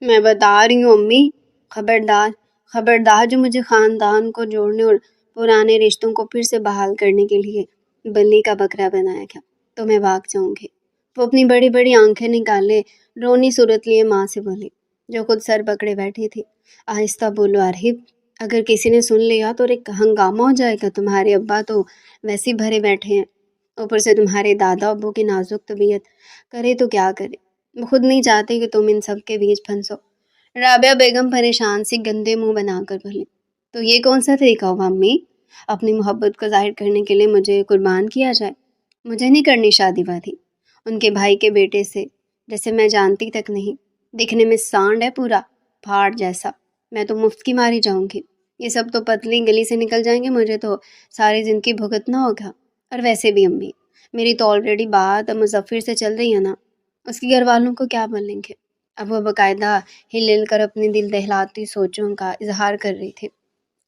میں بتا رہی ہوں امی، خبردار خبردار، جو مجھے خاندان کو جوڑنے اور پرانے رشتوں کو پھر سے بحال کرنے کے لیے بلی کا بکرا بنایا گیا تو میں بھاگ جاؤں گی۔ وہ اپنی بڑی بڑی آنکھیں نکالے رونی صورت لیے ماں سے بولی، جو خود سر پکڑے بیٹھی تھی۔ آہستہ بولو عارف، اگر کسی نے سن لیا تو ایک ہنگامہ ہو جائے گا۔ تمہارے ابا تو ویسے ہی بھرے بیٹھے ہیں، اوپر سے تمہارے دادا ابو کی نازک طبیعت، کرے تو کیا کرے۔ وہ خود نہیں چاہتے کہ تم ان سب کے بیچ پھنسو۔ رابعہ بیگم پریشان سی گندے منہ بنا کر بولی، تو یہ کون سا طریقہ ہوا امی؟ اپنی محبت کو ظاہر کرنے کے لیے مجھے قربان کیا جائے؟ مجھے نہیں کرنی شادی وادی ان کے بھائی کے بیٹے سے، جیسے میں جانتی تک نہیں، دکھنے میں سانڈ ہے پورا پھاڑ جیسا۔ میں تو مفت کی ماری جاؤں گی۔ یہ سب تو پتلی گلی سے نکل جائیں گے، مجھے تو ساری زندگی بھگتنا ہوگا۔ اور ویسے بھی امی، میری تو آلریڈی بات مظفر سے چل رہی ہے نا، اس کے گھر والوں کو کیا بولیں گے؟ اب وہ باقاعدہ ہل ہل کر اپنی دل دہلاتی سوچوں کا اظہار کر رہی تھی،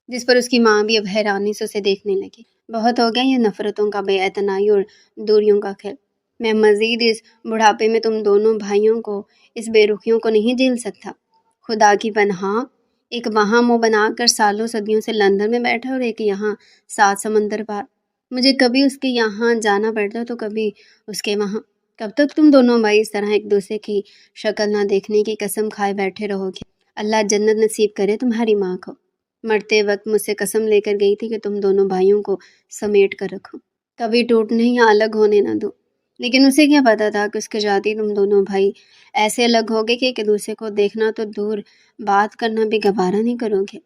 جس پر اس کی ماں بھی اب حیرانی سے اسے دیکھنے لگی۔ بہت ہو گیا یہ نفرتوں کا بے اعتنائی اور دوریوں کا کھیل۔ میں مزید اس بڑھاپے میں تم دونوں بھائیوں کو، اس بے رخیوں کو نہیں جھیل سکتا۔ خدا کی پناہ، ایک وہاں منہ بنا کر سالوں صدیوں سے لندن میں بیٹھا اور ایک یہاں 7 سمندر پار۔ مجھے کبھی اس کے یہاں جانا پڑتا تو کبھی اس کے وہاں۔ کب تک تم دونوں بھائی اس طرح ایک دوسرے کی شکل نہ دیکھنے کی قسم کھائے بیٹھے رہو گے؟ اللہ جنت نصیب کرے تمہاری ماں کو۔ مرتے وقت مجھ سے قسم لے کر گئی تھی کہ تم دونوں بھائیوں کو سمیٹ کر رکھو، کبھی ٹوٹنے یا الگ ہونے نہ دو۔ لیکن اسے کیا پتا تھا کہ اس کے جاتی تم دونوں بھائی ایسے الگ ہوگے کہ ایک دوسرے کو دیکھنا تو دور، بات کرنا بھی گوارا نہیں کرو گے۔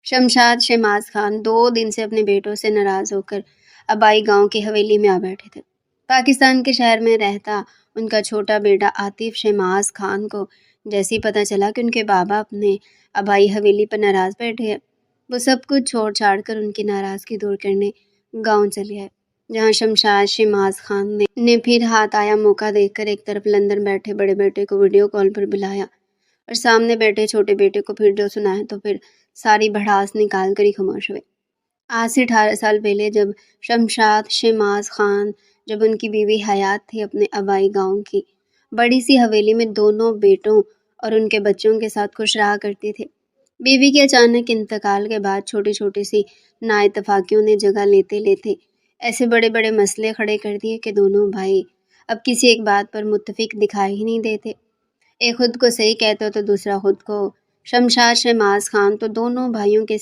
شمشاد شہماز خان 2 دن سے اپنے بیٹوں سے ناراض ہو کر آبائی گاؤں کی حویلی میں آ بیٹھے تھے۔ پاکستان کے شہر میں رہتا ان کا چھوٹا بیٹا عاطف شہماز خان کو جیسے ہی پتہ چلا کہ ان کے بابا اپنے آبائی حویلی پر ناراض بیٹھے ہیں، وہ سب کچھ چھوڑ چھاڑ کر ان کی ناراضگی دور کرنے گاؤں چلے آئے، جہاں شمشاد شہماز خان نے پھر ہاتھ آیا موقع دیکھ کر ایک طرف لندن بیٹھے بڑے بیٹے کو ویڈیو کال پر بلایا اور سامنے بیٹھے چھوٹے بیٹے کو پھر جو سنایا تو پھر ساری بھڑاس نکال کر ہی خاموش ہوئے۔ آج سے 18 سال پہلے جب شمشاد شہماز خان، جب ان کی بیوی حیات تھی، اپنے آبائی گاؤں کی بڑی سی حویلی میں دونوں بیٹوں اور ان کے بچوں کے ساتھ خوش رہا کرتی تھی۔ بیوی کے اچانک انتقال کے بعد چھوٹی چھوٹی سی نا اتفاقیوں نے جگہ لیتے لیتے ایسے بڑے بڑے مسئلے کھڑے کر دیے کہ دونوں بھائی اب کسی ایک بات پر متفق دکھائی ہی نہیں دیتے۔ ایک خود کو صحیح کہتا تو دوسرا خود کو۔ شمشاد شہماز خان تو دونوں بھائیوں کے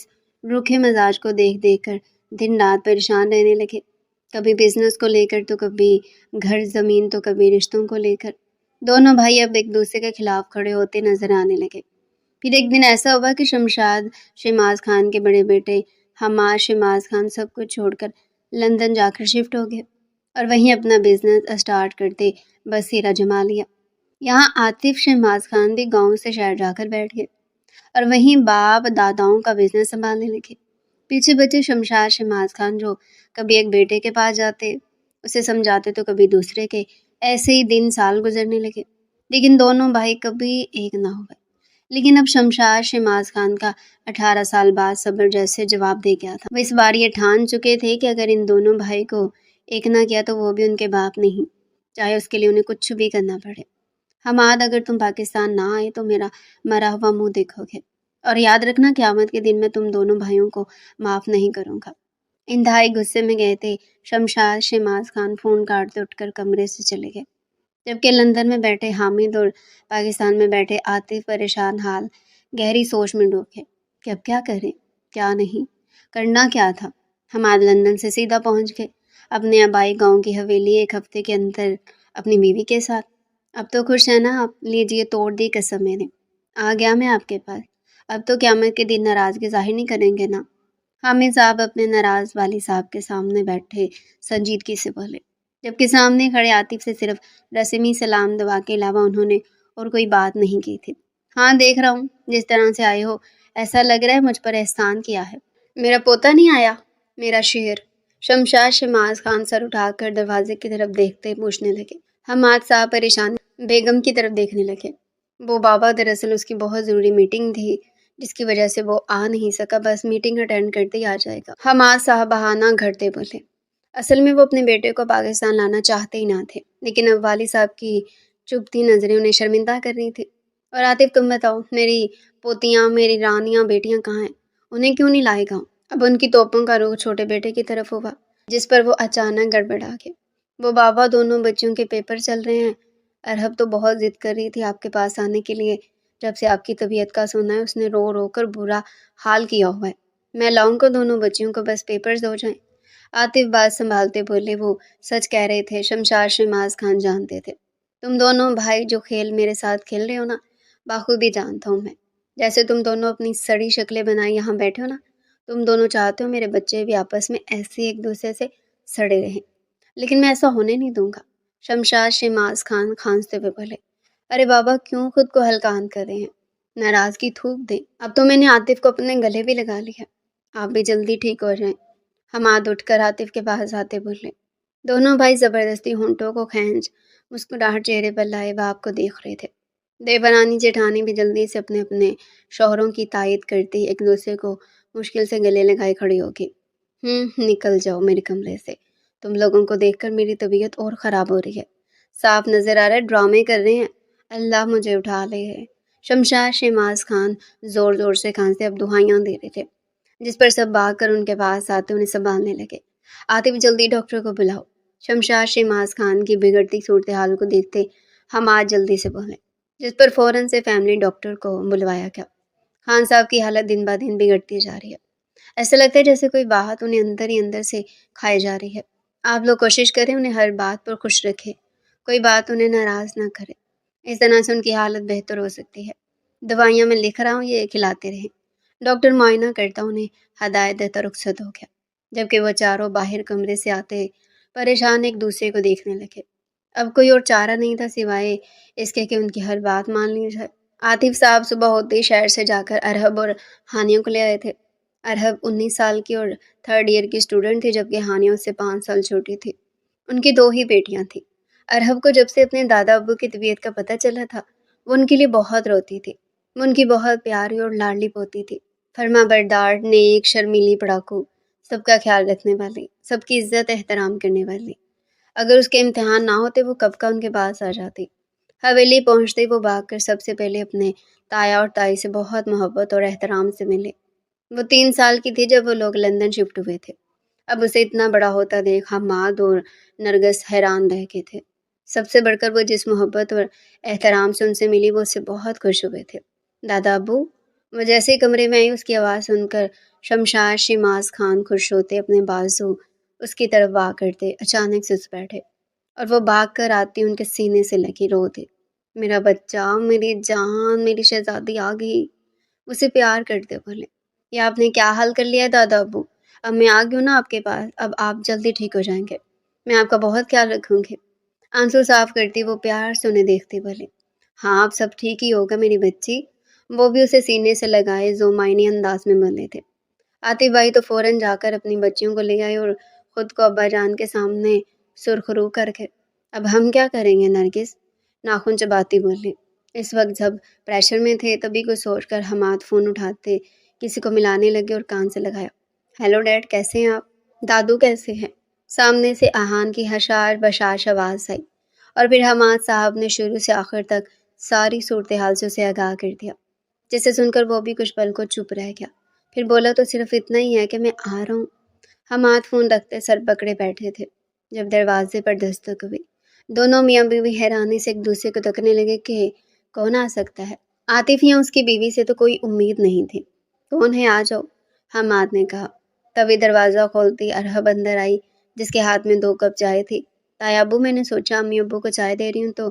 روکھے مزاج کو دیکھ دیکھ کر دن رات پریشان رہنے لگے، کبھی بزنس کو لے کر تو کبھی گھر زمین تو کبھی رشتوں کو لے کر۔ دونوں بھائی اب ایک دوسرے کے خلاف کھڑے ہوتے نظر آنے لگے۔ پھر ایک دن ایسا ہوا کہ شمشاد شہماز خان کے بڑے بیٹے حماد شہماز خان سب کچھ چھوڑ کر لندن جا کر شفٹ ہو گئے اور وہیں اپنا بزنس اسٹارٹ کرتے بسیرا جما لیا۔ یہاں عاطف شہماز خان بھی گاؤں سے شہر جا کر بیٹھ گئے اور وہیں باپ داداؤں کا بزنس سنبھالنے لگے۔ پیچھے بچے شمشاد شہماز خان جو کبھی ایک بیٹے کے پاس جاتے، اسے سمجھاتے تو کبھی دوسرے کے، ایسے ہی دن سال گزرنے لگے، لیکن دونوں بھائی کبھی ایک نہ ہوئے۔ لیکن اب شمشاد شہماز خان کا 18 سال بعد صبر جیسے جواب دے گیا تھا۔ وہ اس بار یہ ٹھان چکے تھے کہ اگر ان دونوں بھائی کو ایک نہ کیا تو وہ بھی ان کے باپ نہیں، چاہے اس کے لیے انہیں کچھ بھی کرنا پڑے۔ حماد، اگر تم پاکستان نہ آئے تو میرا مرا ہوا منہ دیکھو گے، اور یاد رکھنا قیامت کے دن میں تم دونوں بھائیوں کو معاف نہیں کروں گا۔ انتہائی غصے میں گئے تھے شمشاد شہماز خان فون کاٹتے اٹھ کر کمرے سے چلے گئے، جبکہ لندن میں بیٹھے حامد اور پاکستان میں بیٹھے عاطف پریشان حال گہری سوچ میں ڈوب گئے کہ اب کیا کریں، کیا نہیں کرنا کیا تھا۔ حماد لندن سے سیدھا پہنچ گئے اپنے آبائی گاؤں کی حویلی، 1 ہفتے کے اندر اپنی بیوی کے ساتھ۔ اب تو خوش ہے نا آپ؟ لیجیے، توڑ دی قسم میں نے، آ گیا میں آپ کے پاس۔ اب تو قیامت کے دن ناراضگی ظاہر نہیں کریں گے نا؟ حامد صاحب اپنے ناراض والد صاحب کے سامنے بیٹھے سنجیدگی سے بولے، جبکہ سامنے کھڑے عاطف سے صرف رسمی سلام دعا کے علاوہ انہوں نے اور کوئی بات نہیں کی تھی۔ ہاں دیکھ رہا ہوں، جس طرح سے آئے ہو ایسا لگ رہا ہے مجھ پر احسان کیا ہے۔ میرا پوتا نہیں آیا، میرا شیر؟ شمشاد شہماز خان سر اٹھا کر دروازے کی طرف دیکھتے پوچھنے لگے۔ حماد صاحب پریشان بیگم کی طرف دیکھنے لگے۔ وہ بابا، دراصل اس کی بہت ضروری میٹنگ تھی جس کی وجہ سے وہ آ نہیں سکا، بس میٹنگ اٹینڈ کرتے ہی آ جائے گا۔ حماد صاحب بہانہ گھڑتے بولے، اصل میں وہ اپنے بیٹے کو پاکستان لانا چاہتے ہی نہ تھے، لیکن اب والد صاحب کی چبھتی نظریں انہیں شرمندہ کر رہی تھی۔ اور عاطف تم بتاؤ، میری پوتیاں، میری رانیاں، بیٹیاں کہاں ہیں؟ انہیں کیوں نہیں لائے گا؟ اب ان کی توپوں کا رخ چھوٹے بیٹے کی طرف ہوا، جس پر وہ اچانک گڑبڑا گیا۔ وہ بابا، دونوں بچوں کے پیپر چل رہے ہیں۔ ارحب تو بہت ضد کر رہی تھی آپ کے پاس آنے کے لیے۔ جب سے آپ کی طبیعت کا سنا ہے، اس نے رو رو کر برا حال کیا ہوا ہے۔ میں لاؤں کو دونوں بچیوں کو، بس پیپرز ہو جائیں۔ عاطف بات سنبھالتے بولے، وہ سچ کہہ رہے تھے، شمشاد شہناز خان جانتے تھے۔ تم دونوں بھائی جو کھیل میرے ساتھ کھیل رہے ہو نا، بخوبی جانتا ہوں میں۔ جیسے تم دونوں اپنی سڑی شکلیں بنائی یہاں بیٹھے ہو نا، تم دونوں چاہتے ہو میرے بچے بھی آپس میں ایسے ایک دوسرے سے سڑے رہیں، لیکن میں ایسا ہونے نہیں دوں گا۔ شمشاد شہناز خان کھانستے ہوئے بولے۔ ارے بابا، کیوں خود کو ہلکان کر رہے ہیں؟ ناراضگی تھوک دیں۔ اب تو میں نے عاطف کو اپنے گلے بھی لگا لیا، آپ بھی جلدی ٹھیک ہو جائیں۔ حماد اٹھ کر عاطف کے پاس آتے بولے۔ دونوں بھائی زبردستی ہونٹوں کو کھینچ مسکراہٹ چہرے پر لائے وہ آپ کو دیکھ رہے تھے۔ دیورانی جیٹھانی بھی جلدی سے اپنے اپنے شوہروں کی تائید کرتی ایک دوسرے کو مشکل سے گلے لگائے کھڑی ہوگی۔ نکل جاؤ میرے کمرے سے، تم لوگوں کو دیکھ کر میری طبیعت اور خراب ہو رہی ہے۔ صاف نظر آ رہا ہے ڈرامے کر رہے ہیں، اللہ مجھے اٹھا لے ہے۔ شمشاد شہناز خان زور زور سے کھانستے اب دہائیاں دے رہے تھے، جس پر سب بھاگ کر ان کے پاس آتے انہیں سنبھالنے لگے۔ عاطف، جلدی ڈاکٹر کو بلاؤ۔ شمشاد شہناز خان کی بگڑتی صورتحال کو دیکھتے حماد جلدی سے بولے، جس پر فوراً سے فیملی ڈاکٹر کو بلوایا گیا۔ خان صاحب کی حالت دن بہ دن بگڑتی جا رہی ہے، ایسا لگتا ہے جیسے کوئی بات انہیں اندر ہی اندر سے کھائے جا رہی ہے۔ آپ لوگ کوشش کریں انہیں ہر بات پر خوش رکھیں، کوئی بات انہیں ناراض نہ کرے، اس طرح سے ان کی حالت بہتر ہو سکتی ہے۔ دوائیاں میں لکھ رہا ہوں، یہ کھلاتے رہیں۔ ڈاکٹر معائنہ کرتا انہیں ہدایت دیتا رخصت ہو گیا، جبکہ وہ چاروں باہر کمرے سے آتے پریشان ایک دوسرے کو دیکھنے لگے۔ اب کوئی اور چارہ نہیں تھا سوائے اس کے کہ ان کی ہر بات مان لی جائے۔ عاطف صاحب صبح ہوتے ہی شہر سے جا کر ارحب اور ہانیہ کو لے آئے تھے۔ ارحب 19 سال کی اور 3rd ایئر کی اسٹوڈنٹ تھی، جبکہ ہانیہ اس سے 5 سال چھوٹی تھی۔ ان کی 2 ہی بیٹیاں تھیں۔ ارحب کو جب سے اپنے دادا ابو کی طبیعت کا پتہ چلا تھا، وہ ان کے لیے بہت روتی تھی۔ وہ ان کی بہت پیاری اور لاڈلی پوتی تھی، فرما بردار، نیک، شرمیلی، پڑھاکو، سب کا خیال رکھنے والی، سب کی عزت احترام کرنے والی۔ اگر اس کے امتحان نہ ہوتے وہ کب کا ان کے پاس آ جاتی۔ حویلی پہنچتے وہ بھاگ کر سب سے پہلے اپنے تایا اور تائی سے بہت محبت اور احترام سے ملے۔ وہ 3 سال کی تھی جب وہ لوگ لندن شفٹ ہوئے تھے۔ اب اسے اتنا بڑا ہوتا دیکھ حماد اور نرگس حیران رہ گئے تھے۔ سب سے بڑھ کر وہ جس محبت اور احترام سے ان سے ملی، وہ اس سے بہت خوش ہوئے تھے۔ دادا ابو، وہ جیسے کمرے میں آئی اس کی آواز سن کر شمشاد شہناز خان خوش ہوتے اپنے بازو اس کی طرف بھاگ کرتے اچانک سے اس بیٹھے، اور وہ بھاگ کر آتی ان کے سینے سے لگی روتے۔ میرا بچہ، میری جان، میری شہزادی آ گئی، اسے پیار کرتے بولے۔ یہ آپ نے کیا حال کر لیا ہے دادا ابو؟ اب میں آ گئی ہوں نا آپ کے پاس، اب آپ جلدی ٹھیک ہو جائیں گے، میں آپ کا بہت خیال رکھوں گی۔ آنسو صاف کرتی وہ پیار سے انہیں دیکھتے بولے۔ ہاں اب سب ٹھیک ہی ہوگا میری بچی، وہ بھی اسے سینے سے لگائے زومائنی انداز میں بولے تھے۔ عاطف بھائی تو فوراً جا کر اپنی بچیوں کو لے آئے اور خود کو ابا جان کے سامنے سرخرو کر کے۔ اب ہم کیا کریں گے نرگس؟ ناخن چباتی بولی۔ اس وقت جب پریشر میں تھے تبھی کو سوچ کر حماد فون اٹھاتے کسی کو ملانے لگے اور کان سے لگایا۔ ہیلو ڈیڈ، کیسے ہیں آپ؟ دادو کیسے ہیں؟ سامنے سے آہان کی حشار بشاش آواز آئی، اور پھر حماد صاحب نے شروع سے آخر تک ساری صورتحال سے اسے آگاہ کر دیا، جسے سن کر وہ بھی کچھ پل کو چپ رہ گیا، پھر بولا تو صرف اتنا ہی ہے کہ میں آ رہا ہوں۔ حماد فون رکھتے سر پکڑے بیٹھے تھے جب دروازے پر دستک ہوئی۔ دونوں میاں بیوی حیرانی سے ایک دوسرے کو تکنے لگے کہ کون آ سکتا ہے۔ عاطف یا اس کی بیوی سے تو کوئی امید نہیں تھی۔ کون ہے، آ جاؤ، حماد نے کہا۔ تبھی دروازہ کھولتی ارحب اندر آئی، جس کے ہاتھ میں 2 کپ چائے تھی۔ تایا ابو، میں نے سوچا امی ابو کو چائے دے رہی ہوں تو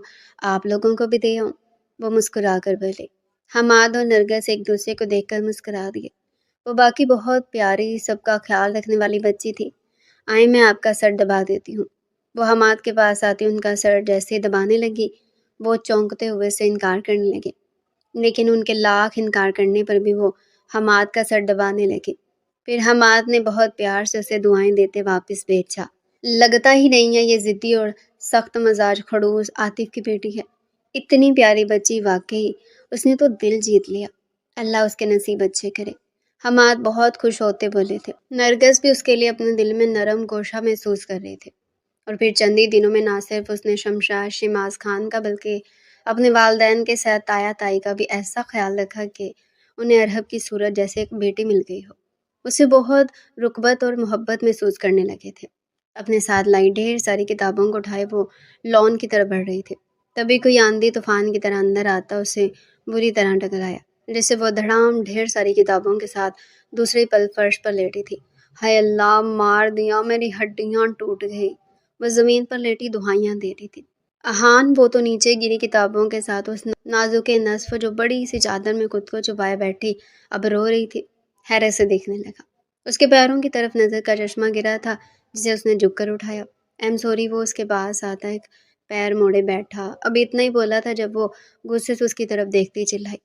آپ لوگوں کو بھی دے آؤں، وہ مسکرا کر بولے۔ حماد اور نرگس ایک دوسرے کو دیکھ کر مسکرا دیے۔ وہ باقی بہت پیاری، سب کا خیال رکھنے والی بچی تھی۔ آئیں میں آپ کا سر دبا دیتی ہوں۔ وہ حماد کے پاس آتی ان کا سر جیسے ہی دبانے لگی، وہ چونکتے ہوئے سے انکار کرنے لگے، لیکن ان کے لاکھ انکار کرنے پر بھی وہ حماد کا سر دبانے لگے۔ پھر حماد نے بہت پیار سے اسے دعائیں دیتے واپس بھیجا۔ لگتا ہی نہیں ہے یہ ضدی اور سخت مزاج خڑوس عاطف کی بیٹی ہے، اتنی پیاری بچی، واقعی اس نے تو دل جیت لیا، اللہ اس کے نصیب اچھے کرے۔ حماد بہت خوش ہوتے بولے تھے۔ نرگس بھی اس کے لیے اپنے دل میں نرم گوشہ محسوس کر رہے تھے، اور پھر چند ہی دنوں میں نہ صرف اس نے شمشاد شہناز خان کا بلکہ اپنے والدین کے ساتھ تایا تائی کا بھی ایسا خیال رکھا کہ انہیں ارحب کی صورت جیسے ایک بیٹی مل گئی ہو۔ اسے بہت رغبت اور محبت محسوس کرنے لگے تھے۔ اپنے ساتھ لائی ڈھیر ساری کتابوں کو اٹھائے وہ لان کی طرف بڑھ رہی تھی۔ تبھی کوئی آندھی طوفان کی طرح اندر آتا اسے بری طرح ٹکرایا، جس سے وہ دھڑام ڈھیر ساری کتابوں کے ساتھ دوسرے پل فرش پر لیٹی تھی۔ ہائے اللہ، مار دیا، میری ہڈیاں ٹوٹ گئی، وہ زمین پر لیٹی دعائیاں دے رہی تھی۔ اہان وہ تو نیچے گری کتابوں کے ساتھ اس نازک نصف جو بڑی سی چادر میں خود کو چھپائے بیٹھی اب رو رہی تھی، حیرت سے دیکھنے لگا۔ اس کے پیروں کی طرف نظر کا چشمہ گرا تھا جسے اس نے جھک کر اٹھایا۔ ایم سوری، وہ اس کے پاس آتا ایک پیر موڑے بیٹھا۔ اب اتنا ہی بولا تھا جب وہ غصے سے اس کی طرف دیکھتی چلائی،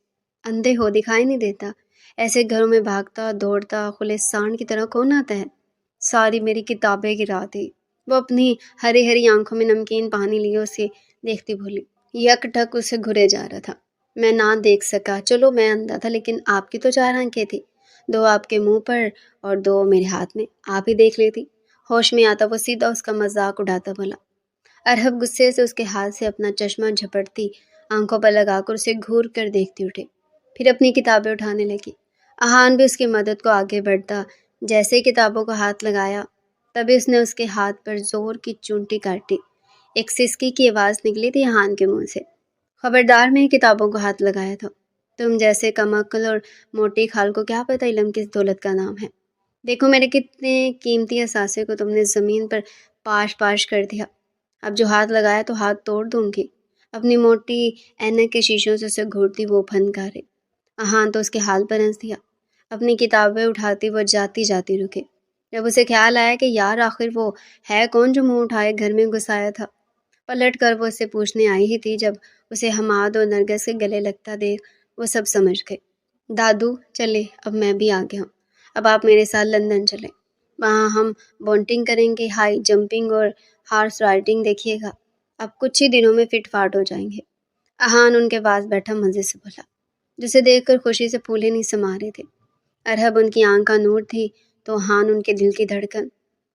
اندھے ہو دکھائی نہیں دیتا؟ ایسے گھروں میں بھاگتا دوڑتا کھلے سانڈ کی طرح کون آتا ہے؟ ساری میری کتابیں گرا دی۔ وہ اپنی ہری ہری آنکھوں میں نمکین پانی لیے اسے دیکھتی بولی۔ یک ٹھک اسے گھرے جا رہا تھا۔ میں نہ دیکھ سکا، چلو میں اندھا تھا، لیکن آپ کی تو 4 آنکھیں تھی، 2 آپ کے منہ پر اور 2 میرے ہاتھ میں، آپ ہی دیکھ لیتی۔ ہوش میں آتا وہ سیدھا اس کا مذاق اڑاتا بولا۔ ارحب غصے سے اس کے ہاتھ سے اپنا چشمہ جھپٹتی آنکھوں پر لگا کر اسے گھور کر دیکھتی اٹھے، پھر اپنی کتابیں اٹھانے لگی۔ اہان بھی اس کی مدد کو آگے بڑھتا، جیسے ہی کتابوں کو ہاتھ لگایا تبھی اس نے اس کے ہاتھ پر زور کی چونٹی کاٹی۔ ایک سسکی کی آواز نکلی تھی اہان کے منہ سے۔ خبردار، میں کتابوں کو ہاتھ لگایا تھا، تم جیسے کم عقل اور موٹی خال کو کیا پتہ علم کس دولت کا نام ہے؟ دیکھو میرے کتنے قیمتی اثاثے کو تم نے زمین پر پاش پاش کر دیا۔ اب جو ہاتھ لگایا تو ہاتھ توڑ دوں گی۔ اپنی موٹی اینک کے شیشوں سے اسے گھورتی وہ پھنکارے۔ اہان تو اس کے حال پر ہنس دیا۔ اپنی کتابیں اٹھاتی وہ جاتی جاتی رکے۔ جب اسے خیال آیا کہ یار آخر وہ ہے کون جو منہ اٹھائے گھر میں گھس آیا تھا، پلٹ کر وہ اسے پوچھنے آئی ہی تھی، جب اسے حماد اور نرگس کے گلے لگتا دیکھ وہ سب سمجھ گئے۔ دادو چلے، اب میں بھی آ گیا ہوں، اب آپ میرے ساتھ لندن چلیں، وہاں ہم بونٹنگ کریں گے، ہائی جمپنگ اور ہارس رائڈنگ دیکھیے گا، اب کچھ ہی دنوں میں فٹ فاٹ ہو جائیں گے۔ اہان ان کے پاس بیٹھا مزے سے بولا، جسے دیکھ کر خوشی سے پھولے نہیں سما رہے تھے۔ ارحب ان کی آنکھ کا نور تھی تو اہان ان کے دل کی دھڑکن،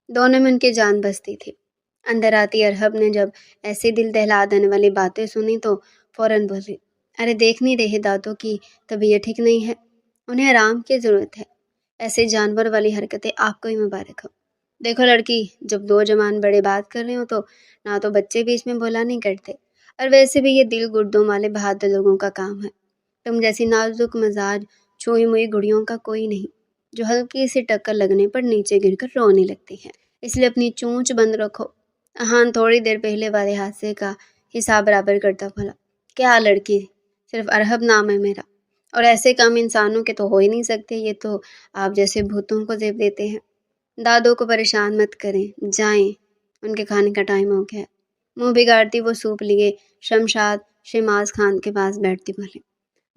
دونوں میں ان کی جان بستی تھی۔ اندر آتی ارحب نے جب ایسے دل دہلا دینے والی باتیں سنی تو فوراً بولی، ارے دیکھ نہیں رہے دادو کی طبیعت ٹھیک نہیں ہے، انہیں آرام کی ضرورت ہے، ایسے جانور والی حرکتیں آپ کو ہی مبارک ہو۔ دیکھو لڑکی، جب 2 جوان بڑے بات کر رہے ہو تو نہ تو بچے بیچ میں بولا نہیں کرتے، اور ویسے بھی یہ دل گردوں والے بہادر لوگوں کا کام ہے۔ تم جیسی نازک مزاج چھوئی موئی گڑیوں کا کوئی نہیں جو ہلکی سی ٹکر لگنے پر نیچے گر کر رونے لگتی ہے، اس لیے اپنی چونچ بند رکھو۔ اہان تھوڑی دیر پہلے والے حادثے کا حساب برابر کرتا بولا، کیا لڑکی، صرف ارحب نام ہے میرا، اور ایسے کام انسانوں کے تو ہو ہی نہیں سکتے، یہ تو آپ جیسے بھوتوں کو زیب دیتے ہیں۔ دادو کو پریشان مت کریں، جائیں، ان کے کھانے کا ٹائم ہو گیا ہے۔ منہ بگاڑتی وہ سوپ لیے شمشاد شماز خان کے پاس بیٹھتی بولے،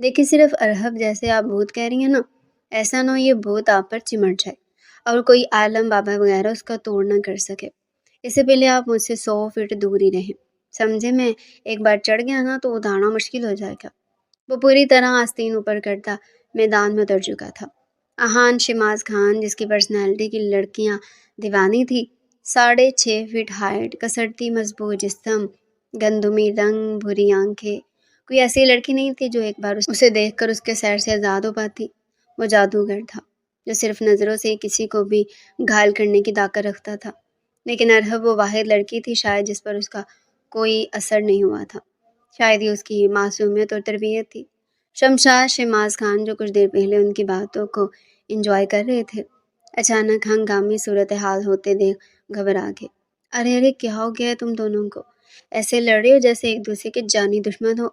دیکھیے صرف ارحب جیسے آپ بھوت کہہ رہی ہیں نا، ایسا نہ ہو یہ بھوت آپ پر چمٹ جائے اور کوئی عالم بابا وغیرہ اس کا توڑ نہ کر سکے، اس سے پہلے آپ مجھ سے 100 فٹ دور ہی رہیں، سمجھے؟ میں ایک بار چڑھ گیا نا تو اتارنا مشکل ہو جائے گا۔ وہ پوری طرح آستین اوپر کرتا میدان میں اتر چکا تھا۔ اہان شماز خان، جس کی پرسنالٹی کی لڑکیاں دیوانی تھی، 6.5 فٹ ہائٹ، کسرتی مضبوط جسم، گندمی رنگ، بھوری آنکھیں، کوئی ایسی لڑکی نہیں تھی جو ایک بار اسے دیکھ کر اس کے سیر سے آزاد ہو پاتی۔ وہ جادوگر تھا جو صرف نظروں سے کسی کو بھی گھائل کرنے کی طاقت رکھتا تھا، لیکن ارحب وہ واحد لڑکی تھی شاید جس پر اس کا کوئی اثر نہیں ہوا تھا، شاید یہ اس کی معصومیت اور تربیت تھی۔ شمشاد شماز خان جو کچھ دیر پہلے ان کی باتوں کو انجوائے کر رہے تھے، اچانک ہنگامی صورتحال ہوتے دیکھ گھبرا گئے۔ ارے ارے، کیا ہو گیا ہے تم دونوں کو؟ ایسے لڑ رہے ہو جیسے ایک دوسرے کے جانی دشمن ہو۔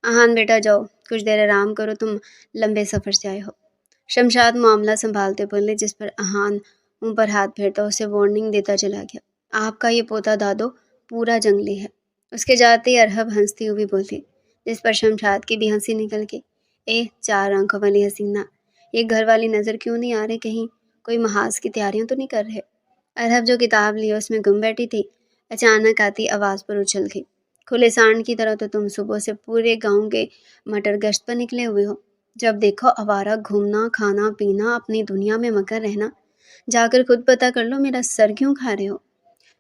اہان بیٹا جاؤ، کچھ دیر آرام کرو، تم لمبے سفر سے آئے ہو۔ شمشاد معاملہ سنبھالتے بولے، جس پر اہان منہ پر ہاتھ پھیرتا اسے وارننگ دیتا چلا گیا، آپ کا یہ پوتا دادو پورا جنگلی ہے۔ اس کے جاتے ہی ارحب ہنستی ہوئی بولی، جس پر شمشاد کی بھی ہنسی نکل گئی۔ 4 آنکھوں والی حسینہ، یہ گھر والی نظر کیوں نہیں آ رہے؟ کہیں کوئی محاذ کی تیاریاں تو نہیں کر رہے؟ ارحب جو کتاب لی اس میں گم بیٹھی تھی، اچانک آتی آواز پر اچھل گئی، کھلے سانڈ کی طرح تو تم صبح سے پورے گاؤں کے مٹر گشت پر نکلے ہوئے ہو، جب دیکھو آوارہ گھومنا، کھانا پینا، اپنی دنیا میں مگن رہنا، جا کر خود پتہ کر لو میرا سر کیوں کھا رہے ہو؟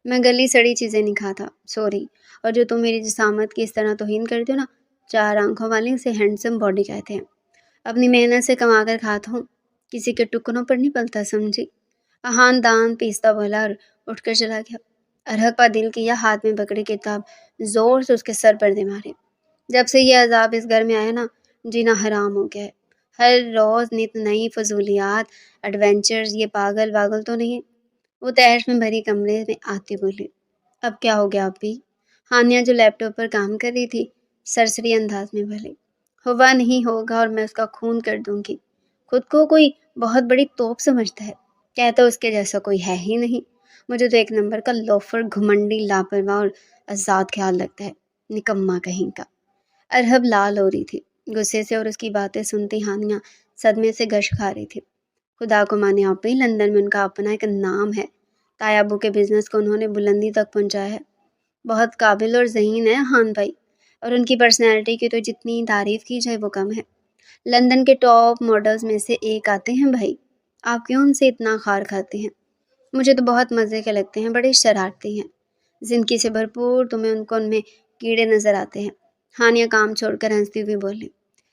میں گلی سڑی چیزیں نہیں کھاتا، سوری، اور جو تم میری جسامت کی اس طرح توہین کرتے ہو نا، 4 آنکھوں والی اسے ہینڈسم باڈی کہتے ہیں۔ اپنی محنت سے کما کر کھاتا ہوں، کسی کے ٹکڑوں پر نہیں پلتا، سمجھی؟ احان دان پیستا بولا اور اٹھ کر چلا گیا۔ ارحب کا دل کیا ہاتھ میں پکڑی کتاب زور سے اس کے سر پر دے مارے۔ جب سے یہ عذاب اس گھر میں آیا نا، جینا حرام ہو گیا ہے۔ ہر روز نت نئی فضولیات، ایڈونچرز۔ یہ پاگل واگل تو نہیں؟ وہ تہش میں بھری کمرے میں آتی بولی۔ اب کیا ہو گیا ابھی؟ ہانیہ جو لیپ ٹاپ پر کام کر رہی تھی سرسری انداز میں بولی۔ ہوا نہیں ہوگا اور میں اس کا خون کر دوں گی۔ خود کو کوئی بہت بڑی توپ سمجھتا ہے، کہتا اس کے جیسا کوئی ہے ہی نہیں۔ مجھے تو 1 نمبر کا لوفر، گھمنڈی، لاپرواہ اور آزاد خیال لگتا ہے، نکما کہیں کا۔ ارحب لال ہو رہی تھی غصے سے، اور اس کی باتیں سنتی ہانیہ صدمے سے گش کھا رہی تھی۔ خدا کو مانے آپی، لندن میں ان کا اپنا ایک نام ہے، تایا ابو کے بزنس کو انہوں نے بلندی تک پہنچایا ہے۔ بہت قابل اور ذہین ہے ہان بھائی، اور ان کی پرسنالٹی کی تو جتنی تعریف کی جائے وہ کم ہے۔ لندن کے ٹاپ ماڈلز میں سے ایک آتے ہیں بھائی، آپ کیوں ان سے اتنا خار کھاتے ہیں؟ مجھے تو بہت مزے کے لگتے ہیں، بڑے شرارتی ہیں، زندگی سے بھرپور، تمہیں ان میں کیڑے نظر آتے ہیں۔ ہانیہ کام چھوڑ کر ہنستی ہوئی بولی۔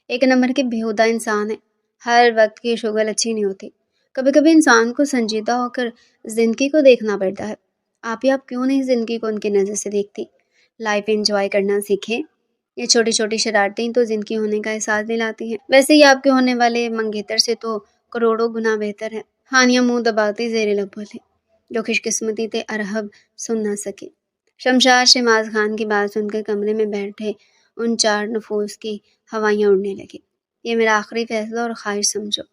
1 نمبر کے بےہودہ انسان ہے، ہر وقت کی شغل اچھی نہیں ہوتی، کبھی کبھی انسان کو سنجیدہ ہو کر زندگی کو دیکھنا پڑتا ہے۔ آپ کیوں نہیں زندگی کو ان کی نظر سے دیکھتی؟ لائف انجوائے کرنا سیکھیں، یہ چھوٹی چھوٹی شرارتیں تو زندگی ہونے کا احساس دلاتی ہیں۔ ویسے ہی آپ کے ہونے والے منگیتر سے تو کروڑوں گنا بہتر ہے۔ ہانیہ منہ دباتی زیر لب بولی۔ جو خوش قسمتی تھے ارحب سن نہ سکے۔ شمشاد شماز خان کی بات سن کر کمرے میں بیٹھے ان 4 نفوس کی ہوائیاں اڑنے لگی۔ یہ میرا آخری فیصلہ اور خواہش سمجھو،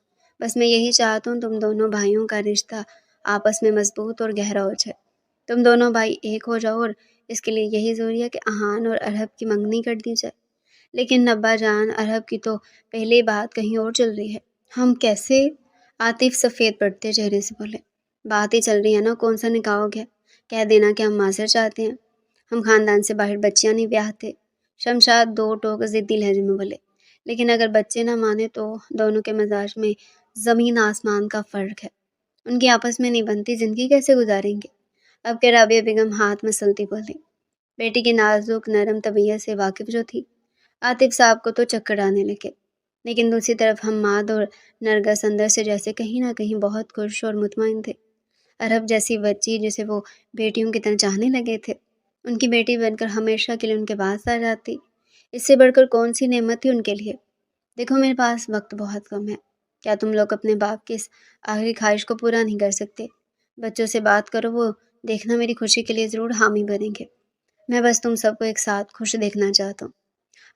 بس میں یہی چاہتا ہوں تم دونوں بھائیوں کا رشتہ آپس میں مضبوط اور گہرا ہو جائے۔ تم دونوں بھائی ایک ہو جاؤ، اور اس کے لیے یہی ضروری ہے کہ احان اور ارحب کی منگنی کر دی جائے۔ لیکن ابا جان، ارحب کی تو پہلے بات کہیں اور چل رہی ہے۔ ہم کیسے؟ عاطف سفید پڑتے چہرے سے بولے۔ بات ہی چل رہی ہے نا، کون سا نکاح ہو گیا؟ کہہ دینا کہ ہم معذر چاہتے ہیں، ہم خاندان سے باہر بچیاں نہیں بیاہتے۔ شمشاد 2 ٹوک ضدی لہجے میں بولے۔ لیکن اگر بچے نہ مانے تو دونوں کے مزاج میں زمین آسمان کا فرق ہے، ان کی آپس میں نہیں بنتی، زندگی کیسے گزاریں گے؟ اب کہ رابعہ بیگم ہاتھ مسلتی بولی۔ بیٹی کی نازک نرم طبیعت سے واقف جو تھی، عاطف صاحب کو تو چکر آنے لگے، لیکن دوسری طرف حماد اور نرگس اندر سے جیسے کہیں نہ کہیں بہت خوش اور مطمئن تھے۔ ارحب جیسی بچی جسے وہ بیٹیوں کی طرح چاہنے لگے تھے، ان کی بیٹی بن کر ہمیشہ کے لیے ان کے پاس آ جاتی، اس سے بڑھ کر کون سی نعمت تھی ان کے لیے۔ دیکھو میرے پاس وقت بہت کم ہے، کیا تم لوگ اپنے باپ کی اس آخری خواہش کو پورا نہیں کر سکتے؟ بچوں سے بات کرو، وہ دیکھنا میری خوشی کے لیے ضرور حامی بنیں گے۔ میں بس تم سب کو ایک ساتھ خوش دیکھنا چاہتا ہوں۔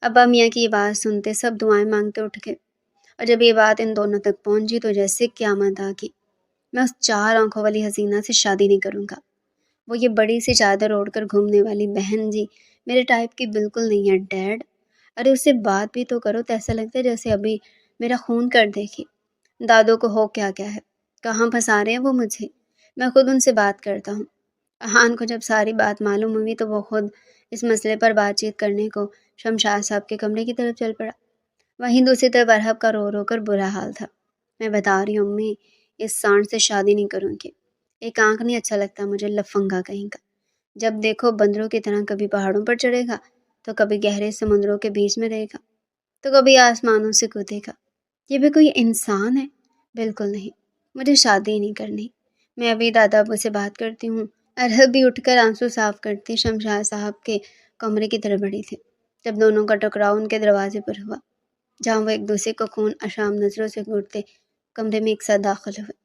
ابا میاں کی یہ بات سنتے سب دعائیں مانگتے اٹھ گئے، اور جب یہ بات ان دونوں تک پہنچی تو جیسے قیامت آ گئی۔ میں اس 4 آنکھوں والی حسینہ سے شادی نہیں کروں گا، وہ یہ بڑی سی چادر اوڑھ کر گھومنے والی بہن جی میرے ٹائپ کی بالکل نہیں ہے ڈیڈ۔ ارے اس سے بات بھی تو کرو تو ایسا لگتا ہے جیسے ابھی میرا خون کر دے گی۔ دادوں کو ہو کیا کیا ہے، کہاں پھنسا رہے ہیں وہ مجھے، میں خود ان سے بات کرتا ہوں۔ احان کو جب ساری بات معلوم ہوئی تو وہ خود اس مسئلے پر بات چیت کرنے کو شمشاد صاحب کے کمرے کی طرف چل پڑا۔ وہیں دوسری طرف ارحب کا رو رو کر برا حال تھا۔ میں بتا رہی ہوں امی، اس سانڈ سے شادی نہیں کروں گی، ایک آنکھ نہیں اچھا لگتا مجھے، لفنگا کہیں کا، جب دیکھو بندروں کی طرح کبھی پہاڑوں پر چڑھے گا تو کبھی گہرے سمندروں کے بیچ میں رہے گا تو کبھی آسمانوں سے کودے گا۔ یہ بھی کوئی انسان ہے؟ بالکل نہیں، مجھے شادی نہیں کرنی، میں ابھی دادا ابو سے بات کرتی ہوں۔ ارحب بھی اٹھ کر آنسو صاف کرتی شمشاد صاحب کے کمرے کی طرف بڑھی تھی، جب دونوں کا ٹکراؤ ان کے دروازے پر ہوا، جہاں وہ ایک دوسرے کو خون اشام نظروں سے گھورتے کمرے میں ایک ساتھ داخل ہوئے۔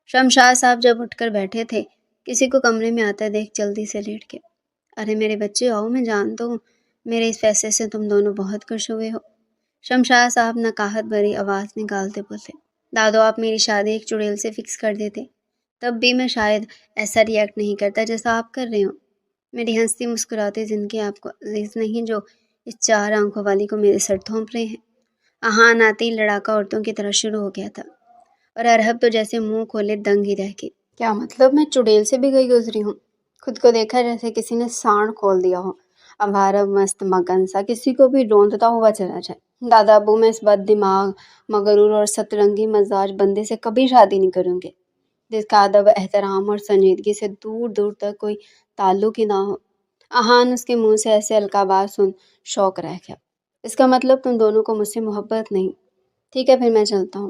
شمشاد صاحب جب اٹھ کر بیٹھے تھے، کسی کو کمرے میں آتا دیکھ جلدی سے لیٹ گئے۔ ارے میرے بچے آؤ، میں جانتا ہوں میرے اس فیصلے سے تم دونوں بہت خوش ہوئے ہو، شمشاد صاحب نقاہت بھری آواز نکالتے بولے۔ دادو آپ میری شادی ایک چڑیل سے فکس کر دیتے، تب بھی میں شاید ایسا ری ایکٹ نہیں کرتا جیسا آپ کر رہے ہو۔ میری ہنستی مسکراتی زندگی آپ کو عزیز نہیں جو اس 4 آنکھوں والی کو میرے سر تھوپ رہے ہیں۔ احان آتی لڑاکا عورتوں کی طرح شروع ہو گیا تھا، اور ارحب تو جیسے منہ کھولے دنگ ہی رہ گئی۔ کیا مطلب؟ میں چڑیل سے بھی گئی گزری ہوں، خود کو دیکھا جیسے کسی نے سانڈ کھول دیا ہو، ابھارا مست مگن سا، کسی کو بھی روندا ہوا چلا جائے۔ دادا ابو میں اس بد دماغ، مغرور اور سترنگی مزاج بندے سے کبھی شادی نہیں کروں گے، جس کا ادب، احترام اور سنجیدگی سے دور دور تک کوئی تعلق ہی نہ ہو۔ احان اس کے منہ سے ایسے القابات سن شوق رہ گیا۔ اس کا مطلب تم دونوں کو مجھ سے محبت نہیں۔ ٹھیک ہے پھر میں چلتا ہوں۔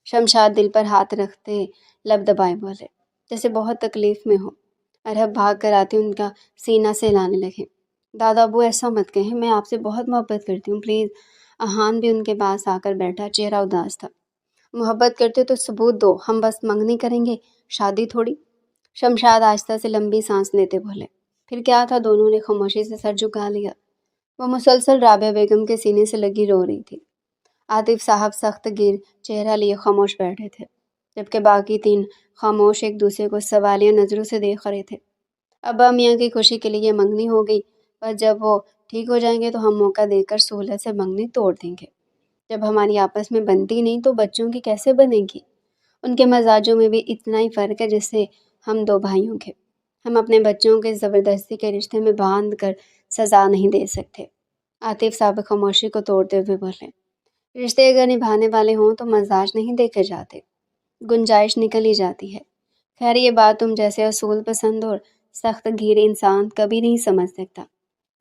شمشاد دل پر ہاتھ رکھتے لب دبائے بولے، جیسے بہت تکلیف میں ہو۔ ارہب بھاگ کر آتے ان کا سینہ سے لانے لگے۔ دادا ابو ایسا مت کہیں، میں آپ سے بہت محبت کرتی ہوں، پلیز۔ احان بھی ان کے پاس آ کر بیٹھا، چہرہ اداس تھا۔ محبت کرتے تو ثبوت دو، ہم بس منگنی کریں گے، شادی تھوڑی۔ شمشاد آہستہ سے لمبی سانس لیتے بولے۔ پھر کیا تھا؟ دونوں نے خاموشی سے سر جھکا لیا۔ وہ مسلسل رابعہ بیگم کے سینے سے لگی رو رہی تھی۔ عاطف صاحب سخت گیر چہرہ لیے خاموش بیٹھے تھے، جبکہ باقی تین خاموش ایک دوسرے کو سوالیہ نظروں سے دیکھ رہے تھے۔ ابا میاں کی خوشی کے لیے منگنی ہو گئی، پر جب وہ ٹھیک ہو جائیں گے تو ہم موقع دے کر سہولت سے منگنی توڑ دیں گے۔ جب ہماری آپس میں بنتی نہیں تو بچوں کی کیسے بنے گی؟ ان کے مزاجوں میں بھی اتنا ہی فرق ہے جس سے ہم دو بھائیوں کے۔ ہم اپنے بچوں کے زبردستی کے رشتے میں باندھ کر سزا نہیں دے سکتے۔ عاطف صاحب خاموشی کو توڑتے ہوئے بولے، رشتے اگر نبھانے والے ہوں تو مزاج نہیں دیکھے جاتے، گنجائش نکل ہی جاتی ہے۔ خیر یہ بات تم جیسے اصول پسند اور سخت گیر انسان کبھی نہیں سمجھ سکتا۔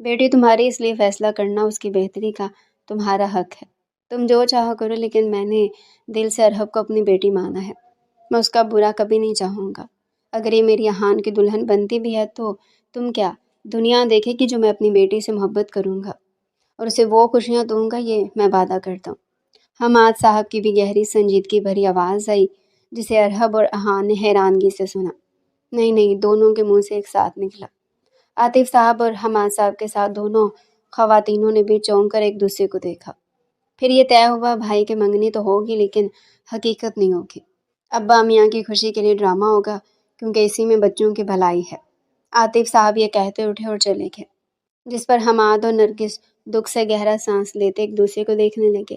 بیٹی تمہاری، اس لیے فیصلہ کرنا اس کی بہتری کا تمہارا حق ہے۔ تم جو چاہو کرو، لیکن میں نے دل سے ارہب کو اپنی بیٹی مانا ہے۔ میں اس کا برا کبھی نہیں چاہوں گا۔ اگر یہ میری احان کی دلہن بنتی بھی ہے تو تم کیا دنیا دیکھے کہ جو میں اپنی بیٹی سے محبت کروں گا اور اسے وہ خوشیاں دوں گا، یہ میں وعدہ کرتا ہوں۔ حماد صاحب کی بھی گہری سنجیدگی بھری آواز آئی، جسے ارہب اور احان نے حیرانگی سے سنا۔ نہیں نہیں، دونوں کے منہ سے ایک ساتھ نکلا۔ عاطف صاحب اور حماد صاحب کے ساتھ دونوں خواتینوں نے بھی چونک کر ایک دوسرے کو دیکھا۔ پھر یہ طے ہوا، بھائی کے منگنی تو ہوگی لیکن حقیقت نہیں ہوگی۔ ابا میاں کی خوشی کے لیے ڈرامہ ہوگا، کیونکہ اسی میں بچوں کی بھلائی ہے۔ عاطف صاحب یہ کہتے اٹھے اور چلے گئے، جس پر حماد اور نرگس دکھ سے گہرا سانس لیتے ایک دوسرے کو دیکھنے لگے۔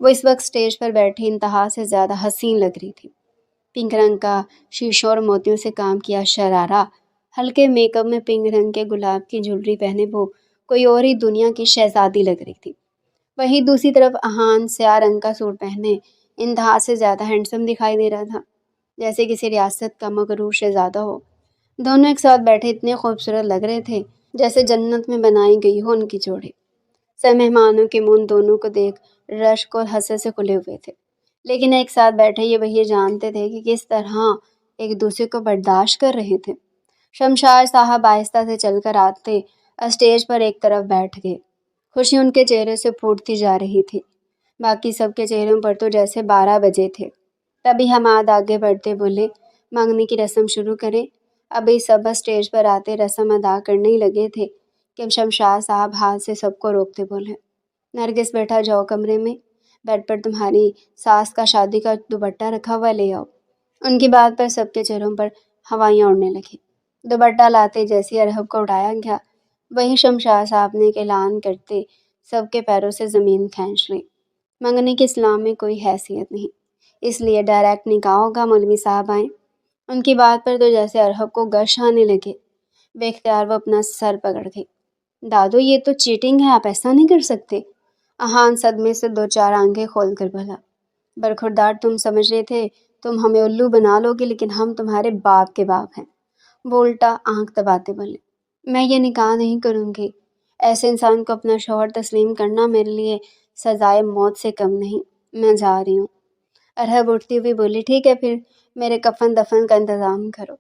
وہ اس وقت سٹیج پر بیٹھی انتہا سے زیادہ حسین لگ رہی تھی۔ پنک رنگ کا شیشوں اور موتیوں سے کام کیا شرارہ، ہلکے میک اپ میں پنک رنگ کے گلاب کی جولری پہنے وہ کوئی اور ہی دنیا کی شہزادی لگ رہی تھی۔ وہیں دوسری طرف احان سیاہ رنگ کا سوٹ پہنے انتہا سے زیادہ ہینڈسم دکھائی دے رہا تھا، جیسے کسی ریاست کا مغرور شہزادہ ہو۔ دونوں ایک ساتھ بیٹھے اتنے خوبصورت لگ رہے تھے جیسے جنت میں بنائی گئی ہو ان کی جوڑی۔ سب مہمانوں کے منہ دونوں کو دیکھ رشک اور حسد سے کھلے ہوئے تھے، لیکن ایک ساتھ بیٹھے یہ جانتے تھے کہ کس طرح ایک دوسرے کو برداشت کر رہے تھے۔ شمشاد صاحب آہستہ سے چل کر آتے اسٹیج پر ایک طرف بیٹھ گئے۔ خوشی ان کے چہرے سے پھوٹتی جا رہی تھی، باقی سب کے چہروں پر تو جیسے 12 بجے تھے۔ تبھی حماد آگے بڑھتے بولے، مانگنے کی رسم شروع کریں۔ ابھی سب اسٹیج پر آتے رسم ادا کرنے ہی لگے تھے کہ شمشاد صاحب ہاتھ سے سب کو روکتے بولے، نرگس بیٹھا جاؤ کمرے میں، بیڈ پر تمہاری ساس کا شادی کا دوپٹہ رکھا ہوا لے آؤ۔ ان کی بات پر سب کے چہروں پر ہوائیاں اڑنے لگیں۔ دوپٹہ لاتے جیسے ارہب کو اٹھایا گیا، وہیں شمشاد صاحب نے ایک اعلان کرتے سب کے پیروں سے زمین کھینچ لی۔ منگنی کے اسلام میں کوئی حیثیت نہیں، اس لیے ڈائریکٹ نکاح ہوگا، مولوی صاحب آئیں۔ ان کی بات پر تو جیسے ارہب کو غش آنے لگے۔ بے اختیار وہ اپنا سر پکڑ گئی۔ دادو یہ تو چیٹنگ ہے، آپ ایسا نہیں کر سکتے۔ احان صدمے سے 2-4 آنکھیں کھول کر بولا، برخوردار تم سمجھ رہے تھے تم ہمیں الو بنا لو گے، لیکن ہم تمہارے باپ کے باپ ہیں۔ وہ الٹا آنکھ دباتے بولے، میں یہ نکاح نہیں کروں گی۔ ایسے انسان کو اپنا شوہر تسلیم کرنا میرے لیے سزائے موت سے کم نہیں۔ میں جا رہی ہوں۔ ارہب اٹھتی ہوئی بولی، ٹھیک ہے پھر میرے کفن دفن کا انتظام کرو۔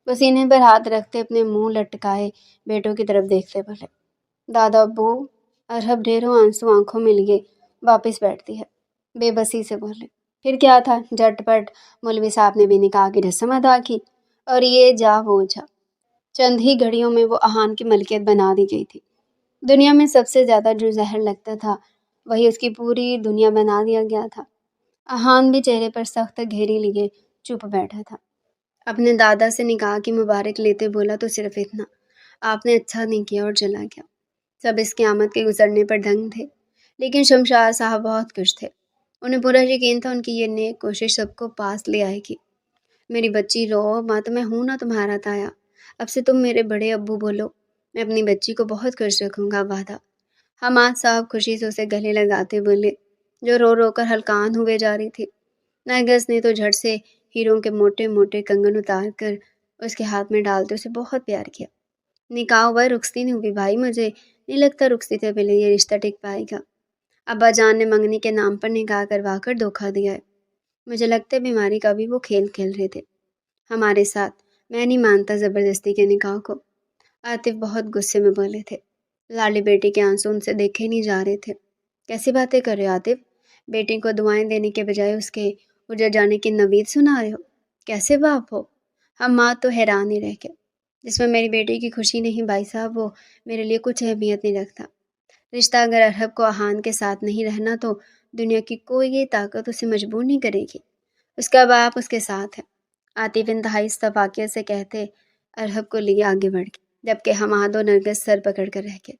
وہ سینے پر ہاتھ رکھتے اپنے منہ لٹکائے بیٹوں کی طرف دیکھتے بولے، دادا ابو۔ ارہب ڈھیروں آنسو آنکھوں میں لیے واپس بیٹھتی ہے، بے بسی سے بولے، پھر کیا تھا؟ جھٹ پٹ مولوی صاحب نے بھی نکاح کی رسم ادا کی اور یہ جا وہ جا، چند ہی گھڑیوں میں وہ احان کی ملکیت بنا دی گئی تھی۔ دنیا میں سب سے زیادہ جو زہر لگتا تھا وہی اس کی پوری دنیا بنا دیا گیا تھا۔ احان بھی چہرے پر سخت گھیری لیے چپ بیٹھا تھا۔ اپنے دادا سے نکاح کی مبارک لیتے بولا تو صرف اتنا، آپ نے اچھا نہیں کیا اور چلا گیا۔ سب اس قیامت کے گزرنے پر دنگ تھے، لیکن شمشاد صاحب بہت خوش تھے۔ انہیں پورا یقین تھا ان کی یہ نیک کوشش سب کو پاس لے آئے گی۔ میری بچی رو مت، میں ہوں نا تمہارا تایا، اب سے تم میرے بڑے ابو بولو، میں اپنی بچی کو بہت خوش رکھوں گا، وعدہ۔ حماد صاحب خوشی سے اسے گلے لگاتے بولے، جو رو رو کر ہلکان ہوئے جا رہی تھی۔ نرگس نے تو جھٹ سے ہیروں کے موٹے موٹے کنگن اتار کر اس کے ہاتھ میں ڈالتے اسے بہت پیار کیا۔ نکاح ہوا، رخصتی نہیں ہوئی بھائی، مجھے نہیں لگتا رخصتی سے پہلے یہ رشتہ ٹک پائے گا۔ ابا جان نے منگنی کے نام پر نکاح کروا کر دھوکہ دیا ہے۔ مجھے لگتا ہے بیماری کا بھی وہ کھیل کھیل رہے تھے ہمارے ساتھ۔ میں نہیں مانتا زبردستی کے نکاح کو۔ عاطف بہت غصے میں بولے تھے۔ لاڈلی بیٹی کے آنسو ان سے دیکھے نہیں جا رہے تھے۔ کیسی باتیں کر رہے ہو عاطف؟ بیٹی کو دعائیں دینے کے بجائے اس کے اجڑ جانے کی نوید سنا رہے ہو؟ کیسے باپ ہو؟ ہم ماں تو حیران ہی رہ گئے۔ جس میں میری بیٹی کی خوشی نہیں بھائی صاحب، وہ میرے لیے کچھ اہمیت نہیں رکھتا۔ رشتہ اگر ارحب کو احان کے ساتھ نہیں رہنا تو دنیا کی کوئی طاقت اسے مجبور نہیں کرے گی۔ اس کا باپ اس کے ساتھ ہے۔ عاطف انتہائی استفاقیت سے کہتے ارحب کو لیے آگے بڑھ گئے، جبکہ حماد و نرگس سر پکڑ کر رہ گئے۔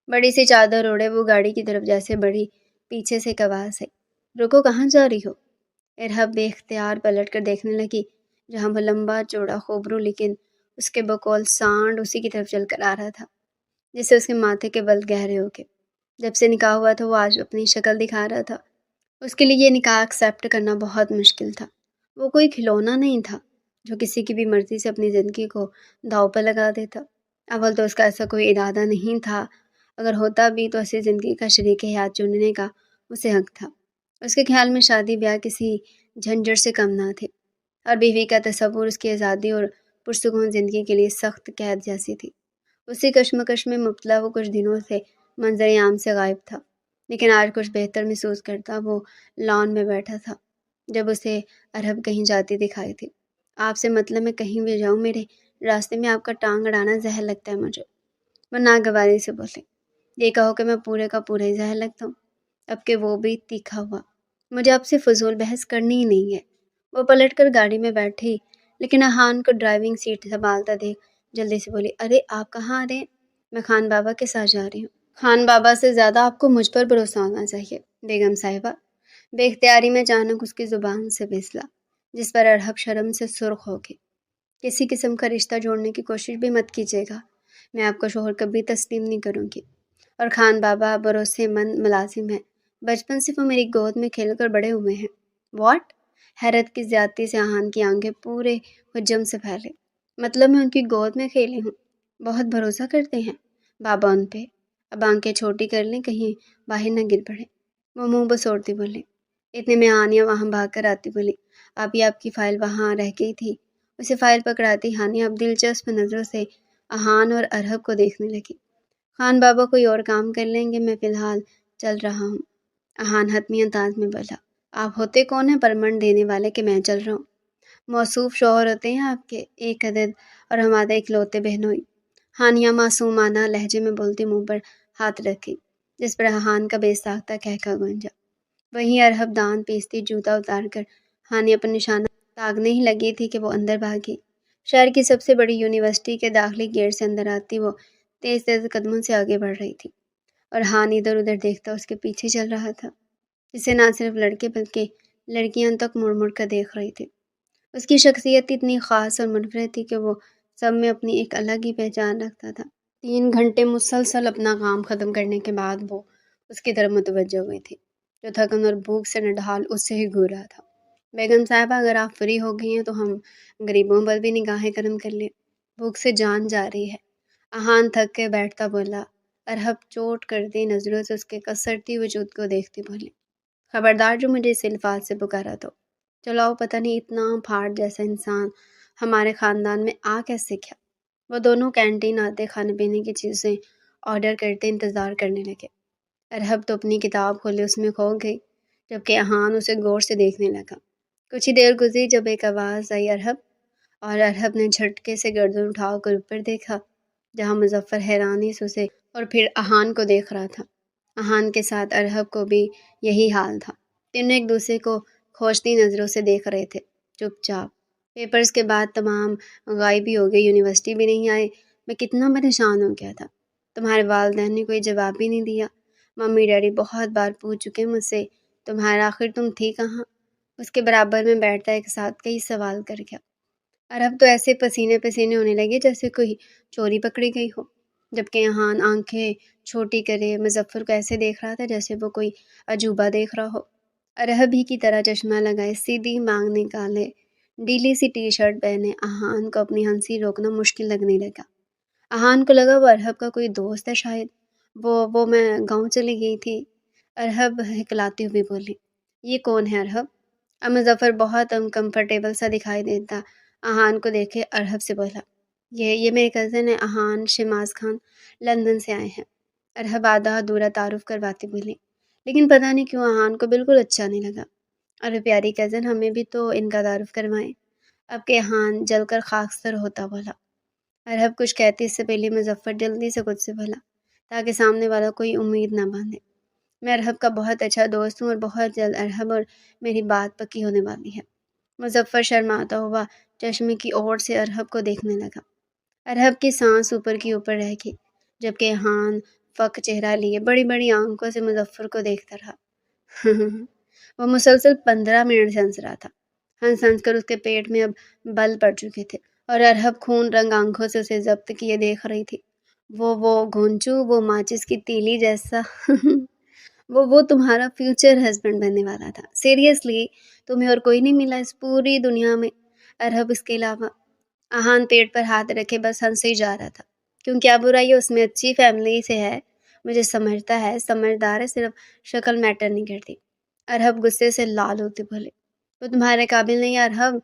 بڑی سی چادر اوڑے وہ گاڑی کی طرف جیسے بڑی، پیچھے سے ایک آواز ہے، رکو کہاں جا رہی ہو؟ ارحب بے اختیار پلٹ کر دیکھنے لگی جہاں وہ لمبا چوڑا خوبرو لیکن اس کے بقول سانڈ اسی کی طرف چل کر آ رہا تھا، جس سے اس کے ماتھے کے بل گہرے ہو گئے۔ جب سے نکاح ہوا تھا وہ آج اپنی شکل دکھا رہا تھا۔ اس کے لیے یہ نکاح ایکسیپٹ کرنا بہت مشکل تھا۔ وہ کوئی کھلونا نہیں تھا جو کسی کی بھی مرضی سے اپنی زندگی کو داؤ پر لگا دیتا۔ اول تو اس کا ایسا کوئی ارادہ نہیں تھا، اگر ہوتا بھی تو ایسی زندگی کا شریک حیات چننے کا اسے حق تھا۔ اس کے خیال میں شادی بیاہ کسی جھنجھٹ سے کم نہ تھے، اور بیوی کا تصور اس کی آزادی اور پرسکون زندگی کے لیے سخت قید جیسی تھی۔ اسی کشمکش میں مبتلا وہ کچھ دنوں سے منظر عام سے غائب تھا، لیکن آج کچھ بہتر محسوس کرتا وہ لان میں بیٹھا تھا جب اسے ارحب کہیں جاتی دکھائی تھی۔ آپ سے مطلب میں کہیں بھی جاؤں، میرے راستے میں آپ کا ٹانگ اڑانا زہر لگتا ہے مجھے۔ وہ ناگواری سے بولے، یہ کہو کہ میں پورے کا پورا ہی زہر لگتا ہوں؟ اب کہ وہ بھی تیکھا ہوا، مجھے آپ سے فضول بحث کرنی ہی نہیں ہے۔ وہ پلٹ کر گاڑی میں بیٹھی، لیکن احان کو ڈرائیونگ سیٹ سنبھالتا دیکھ جلدی سے بولی، ارے آپ کہاں آ رہے ہیں؟ میں خان بابا کے ساتھ جا رہی ہوں۔ خان بابا سے زیادہ آپ کو مجھ پر بھروسہ ہونا چاہیے بیگم صاحبہ۔ بے اختیاری میں اچانک اس کی زبان سے پھسلا، جس پر ارحب شرم سے سرخ ہو گئی۔ کسی قسم کا رشتہ جوڑنے کی کوشش بھی مت کیجیے گا، میں آپ کا شوہر کبھی تسلیم نہیں کروں گی۔ اور خان بابا بھروسے مند ملازم ہیں، بچپن سے وہ میری گود میں کھیل کر بڑے ہوئے ہیں۔ واٹ؟ حیرت کی زیادتی سے احان کی آنکھیں پورے حجم سے پھیلے۔ مطلب میں ان کی گود میں کھیلی ہوں؟ بہت بھروسہ کرتے ہیں بابا ان پہ؟ اب آنکھیں چھوٹی کر لیں کہیں باہر نہ گر پڑے۔ وہ منہ بسوڑتی بولی۔ اتنے میں ہانیہ وہاں بھاگ کر آتی بولی، ابھی آپ کی فائل وہاں رہ گئی تھی۔ اسے فائل پکڑاتی ہانیہ اب دلچسپ نظروں سے احان اور ارحب کو دیکھنے لگی۔ خان بابا کوئی اور کام کر لیں گے، میں فی الحال چل رہا ہوں۔ احان حتمی انداز میں بولا، آپ ہوتے کون ہیں پرمنٹ دینے والے کہ میں چل رہا ہوں؟ موصوف شوہر ہوتے ہیں آپ کے، ایک عدد، اور ہمارے اکلوتے بہنوئی۔ ہانیہ معصومانہ لہجے میں بولتی منہ پر ہاتھ رکھی، جس پر احان کا بے ساختہ کہکا گونجا۔ وہیں ارحب دان پیستی جوتا اتار کر ہانیہ پر نشانہ تاگنے ہی لگی تھی کہ وہ اندر بھاگی۔ شہر کی سب سے بڑی یونیورسٹی کے داخلی گیٹ سے اندر آتی وہ تیز تیز قدموں سے آگے بڑھ رہی تھی، اور ہان ادھر ادھر دیکھتا اس کے پیچھے چل رہا تھا، جسے نہ صرف لڑکے بلکہ لڑکیاں تک مڑ مڑ کر دیکھ رہی تھی۔ اس کی شخصیت اتنی خاص اور منفرد تھی کہ وہ سب میں اپنی ایک الگ ہی پہچان رکھتا تھا۔ 3 گھنٹے مسلسل اپنا کام ختم کرنے کے بعد وہ اس کی طرف متوجہ ہوئی تھی، جو تھکن اور بھوک سے نڈھال اس سے ہی گھور رہا تھا۔ بیگم صاحبہ، اگر آپ فری ہو گئی ہیں تو ہم غریبوں پر بھی نگاہیں کرم کر لیں، بھوک سے جان جا رہی ہے۔ احان تھک کے بیٹھتا بولا۔ ارحب چوٹ کرتی نظروں سے اس کے کسرتی وجود کو دیکھتی بولے، خبردار جو مجھے اس الفاظ سے پکارا تو چلاؤ، پتہ نہیں اتنا پھاڑ جیسا انسان ہمارے خاندان میں آ کیسے کیا۔ وہ دونوں کینٹین آتے کھانے پینے کی چیزیں آرڈر کرتے انتظار کرنے لگے۔ ارحب تو اپنی کتاب کھولے اس میں کھو گئی، جبکہ احان اسے غور سے دیکھنے لگا۔ کچھ ہی دیر گزری جب ایک آواز آئی، ارحب، اور ارحب نے جھٹکے سے گردن اٹھا کر اوپر دیکھا، جہاں مظفر حیرانی سے اسے اور پھر احان کو دیکھ رہا تھا۔ احان کے ساتھ ارحب کو بھی یہی حال تھا، تینوں ایک دوسرے کو کھوجتی نظروں سے دیکھ رہے تھے، چپ چاپ۔ پیپرز کے بعد تمام غائب ہی ہو گئے، یونیورسٹی بھی نہیں آئے، میں کتنا پریشان ہو گیا تھا۔ تمہارے والدین نے کوئی جواب بھی نہیں دیا، ممی ڈیڈی بہت بار پوچھ چکے مجھ سے تمہارا آخر تم تھی کہاں؟ اس کے برابر میں بیٹھتا ایک ساتھ کئی سوال کر گیا۔ ارحب تو ایسے پسینے پسینے ہونے لگے جیسے کوئی چوری پکڑی گئی ہو، جبکہ احان آنکھیں چھوٹی کرے مظفر کو ایسے دیکھ رہا تھا جیسے وہ کوئی عجوبہ دیکھ رہا ہو۔ ارحب ہی کی طرح چشمہ لگائے، سیدھی مانگ نکالے، ڈیلی سی ٹی شرٹ پہنے احان کو اپنی ہنسی روکنا مشکل لگنے لگا۔ احان کو لگا وہ ارحب کا کوئی دوست ہے شاید، وہ میں گاؤں چلی گئی تھی، ارحب ہکلاتی ہوئی بولی، یہ کون ہے ارحب؟ اب مظفر بہت انکمفرٹیبل سا دکھائی دیتا احان کو دیکھے ارحب سے بولا، یہ میرے کزن ہے احان شماز خان، لندن سے آئے ہیں۔ ارحب آدھا ادھورا تعارف کرواتی بولی، لیکن پتہ نہیں کیوں احان کو بالکل اچھا نہیں لگا۔ ارے پیاری کزن، ہمیں بھی تو ان کا تعارف کروائیں۔ اب کہ احان جل کر خاکستر ہوتا بولا۔ ارحب کچھ کہتی اس سے پہلے مظفر جلدی سے خود سے بولا، تاکہ سامنے والا کوئی امید نہ باندھے، میں ارحب کا بہت اچھا دوست ہوں اور بہت جلد ارحب اور میری بات پکی ہونے والی ہے۔ مظفر شرماتا ہوا چشمے کی اوٹ سے ارحب کو دیکھنے لگا۔ ارحب کی سانس اوپر کی اوپر رہ گئی، جبکہ احان فک چہرہ لیے بڑی بڑی آنکھوں سے مظفر کو دیکھتا رہا۔ وہ مسلسل 15 منٹ سے ہنس رہا تھا، ہنس ہنس کر اس کے پیٹ میں اب بل پڑ چکے تھے، اور ارحب خون رنگ آنکھوں سے اسے ضبط کیے دیکھ رہی تھی۔ وہ گھونچو، وہ ماچس کی تیلی جیسا وہ تمہارا فیوچر ہسبینڈ بننے والا تھا۔ سیریسلی، تمہیں اور کوئی نہیں ملا اس پوری دنیا میں ارحب اس کے علاوہ؟ احان پیٹ پر ہاتھ رکھے بس ہنسے ہی جا رہا تھا، کیوں کیا برائی ہے، اس میں اچھی فیملی سے ہے، مجھے سمجھتا ہے، سمجھدار ہے، صرف شکل میٹر نہیں کرتی۔ ارحب غصے سے لال ہوتے بولے، وہ تمہارے قابل نہیں ہے ارحب،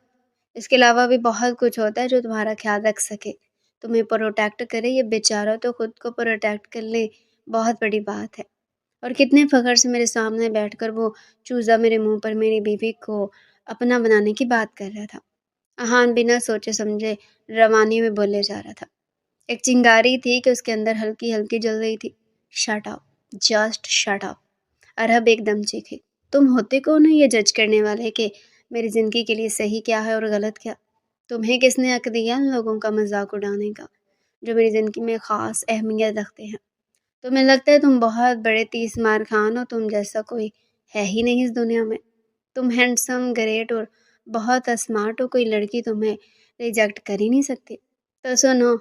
اس کے علاوہ بھی بہت کچھ ہوتا ہے جو تمہارا خیال رکھ سکے، تمہیں پروٹیکٹ کرے۔ یہ بیچارہ تو خود کو پروٹیکٹ کر لے، بہت بڑی بات ہے، اور کتنے فخر سے میرے سامنے بیٹھ کر وہ چوزا میرے منہ پر میری بیوی کو اپنا بنانے کی بات کر رہا تھا۔ احان بنا سوچے سمجھے روانی میں بولے جا رہا تھا، ایک چنگاری تھی کہ اس کے اندر ہلکی ہلکی جل رہی تھی۔ Shut up, just shut up. Arhab ایک دم چیخے، تم ہوتے کون ہو یہ جج کرنے والے کہ میری زندگی کے لیے صحیح کیا ہے اور غلط کیا؟ تمہیں کس نے حق دیا ان لوگوں کا مذاق اڑانے کا جو میری زندگی میں خاص اہمیت رکھتے ہیں؟ تمہیں لگتا ہے تم بہت بڑے 30 مار خان ہو، تم جیسا کوئی ہے ہی نہیں اس دنیا میں، تم ہینڈسم، گریٹ اور بہت اسمارٹ ہو، کوئی لڑکی تمہیں ریجیکٹ کر ہی نہیں سکتی۔ تو سنو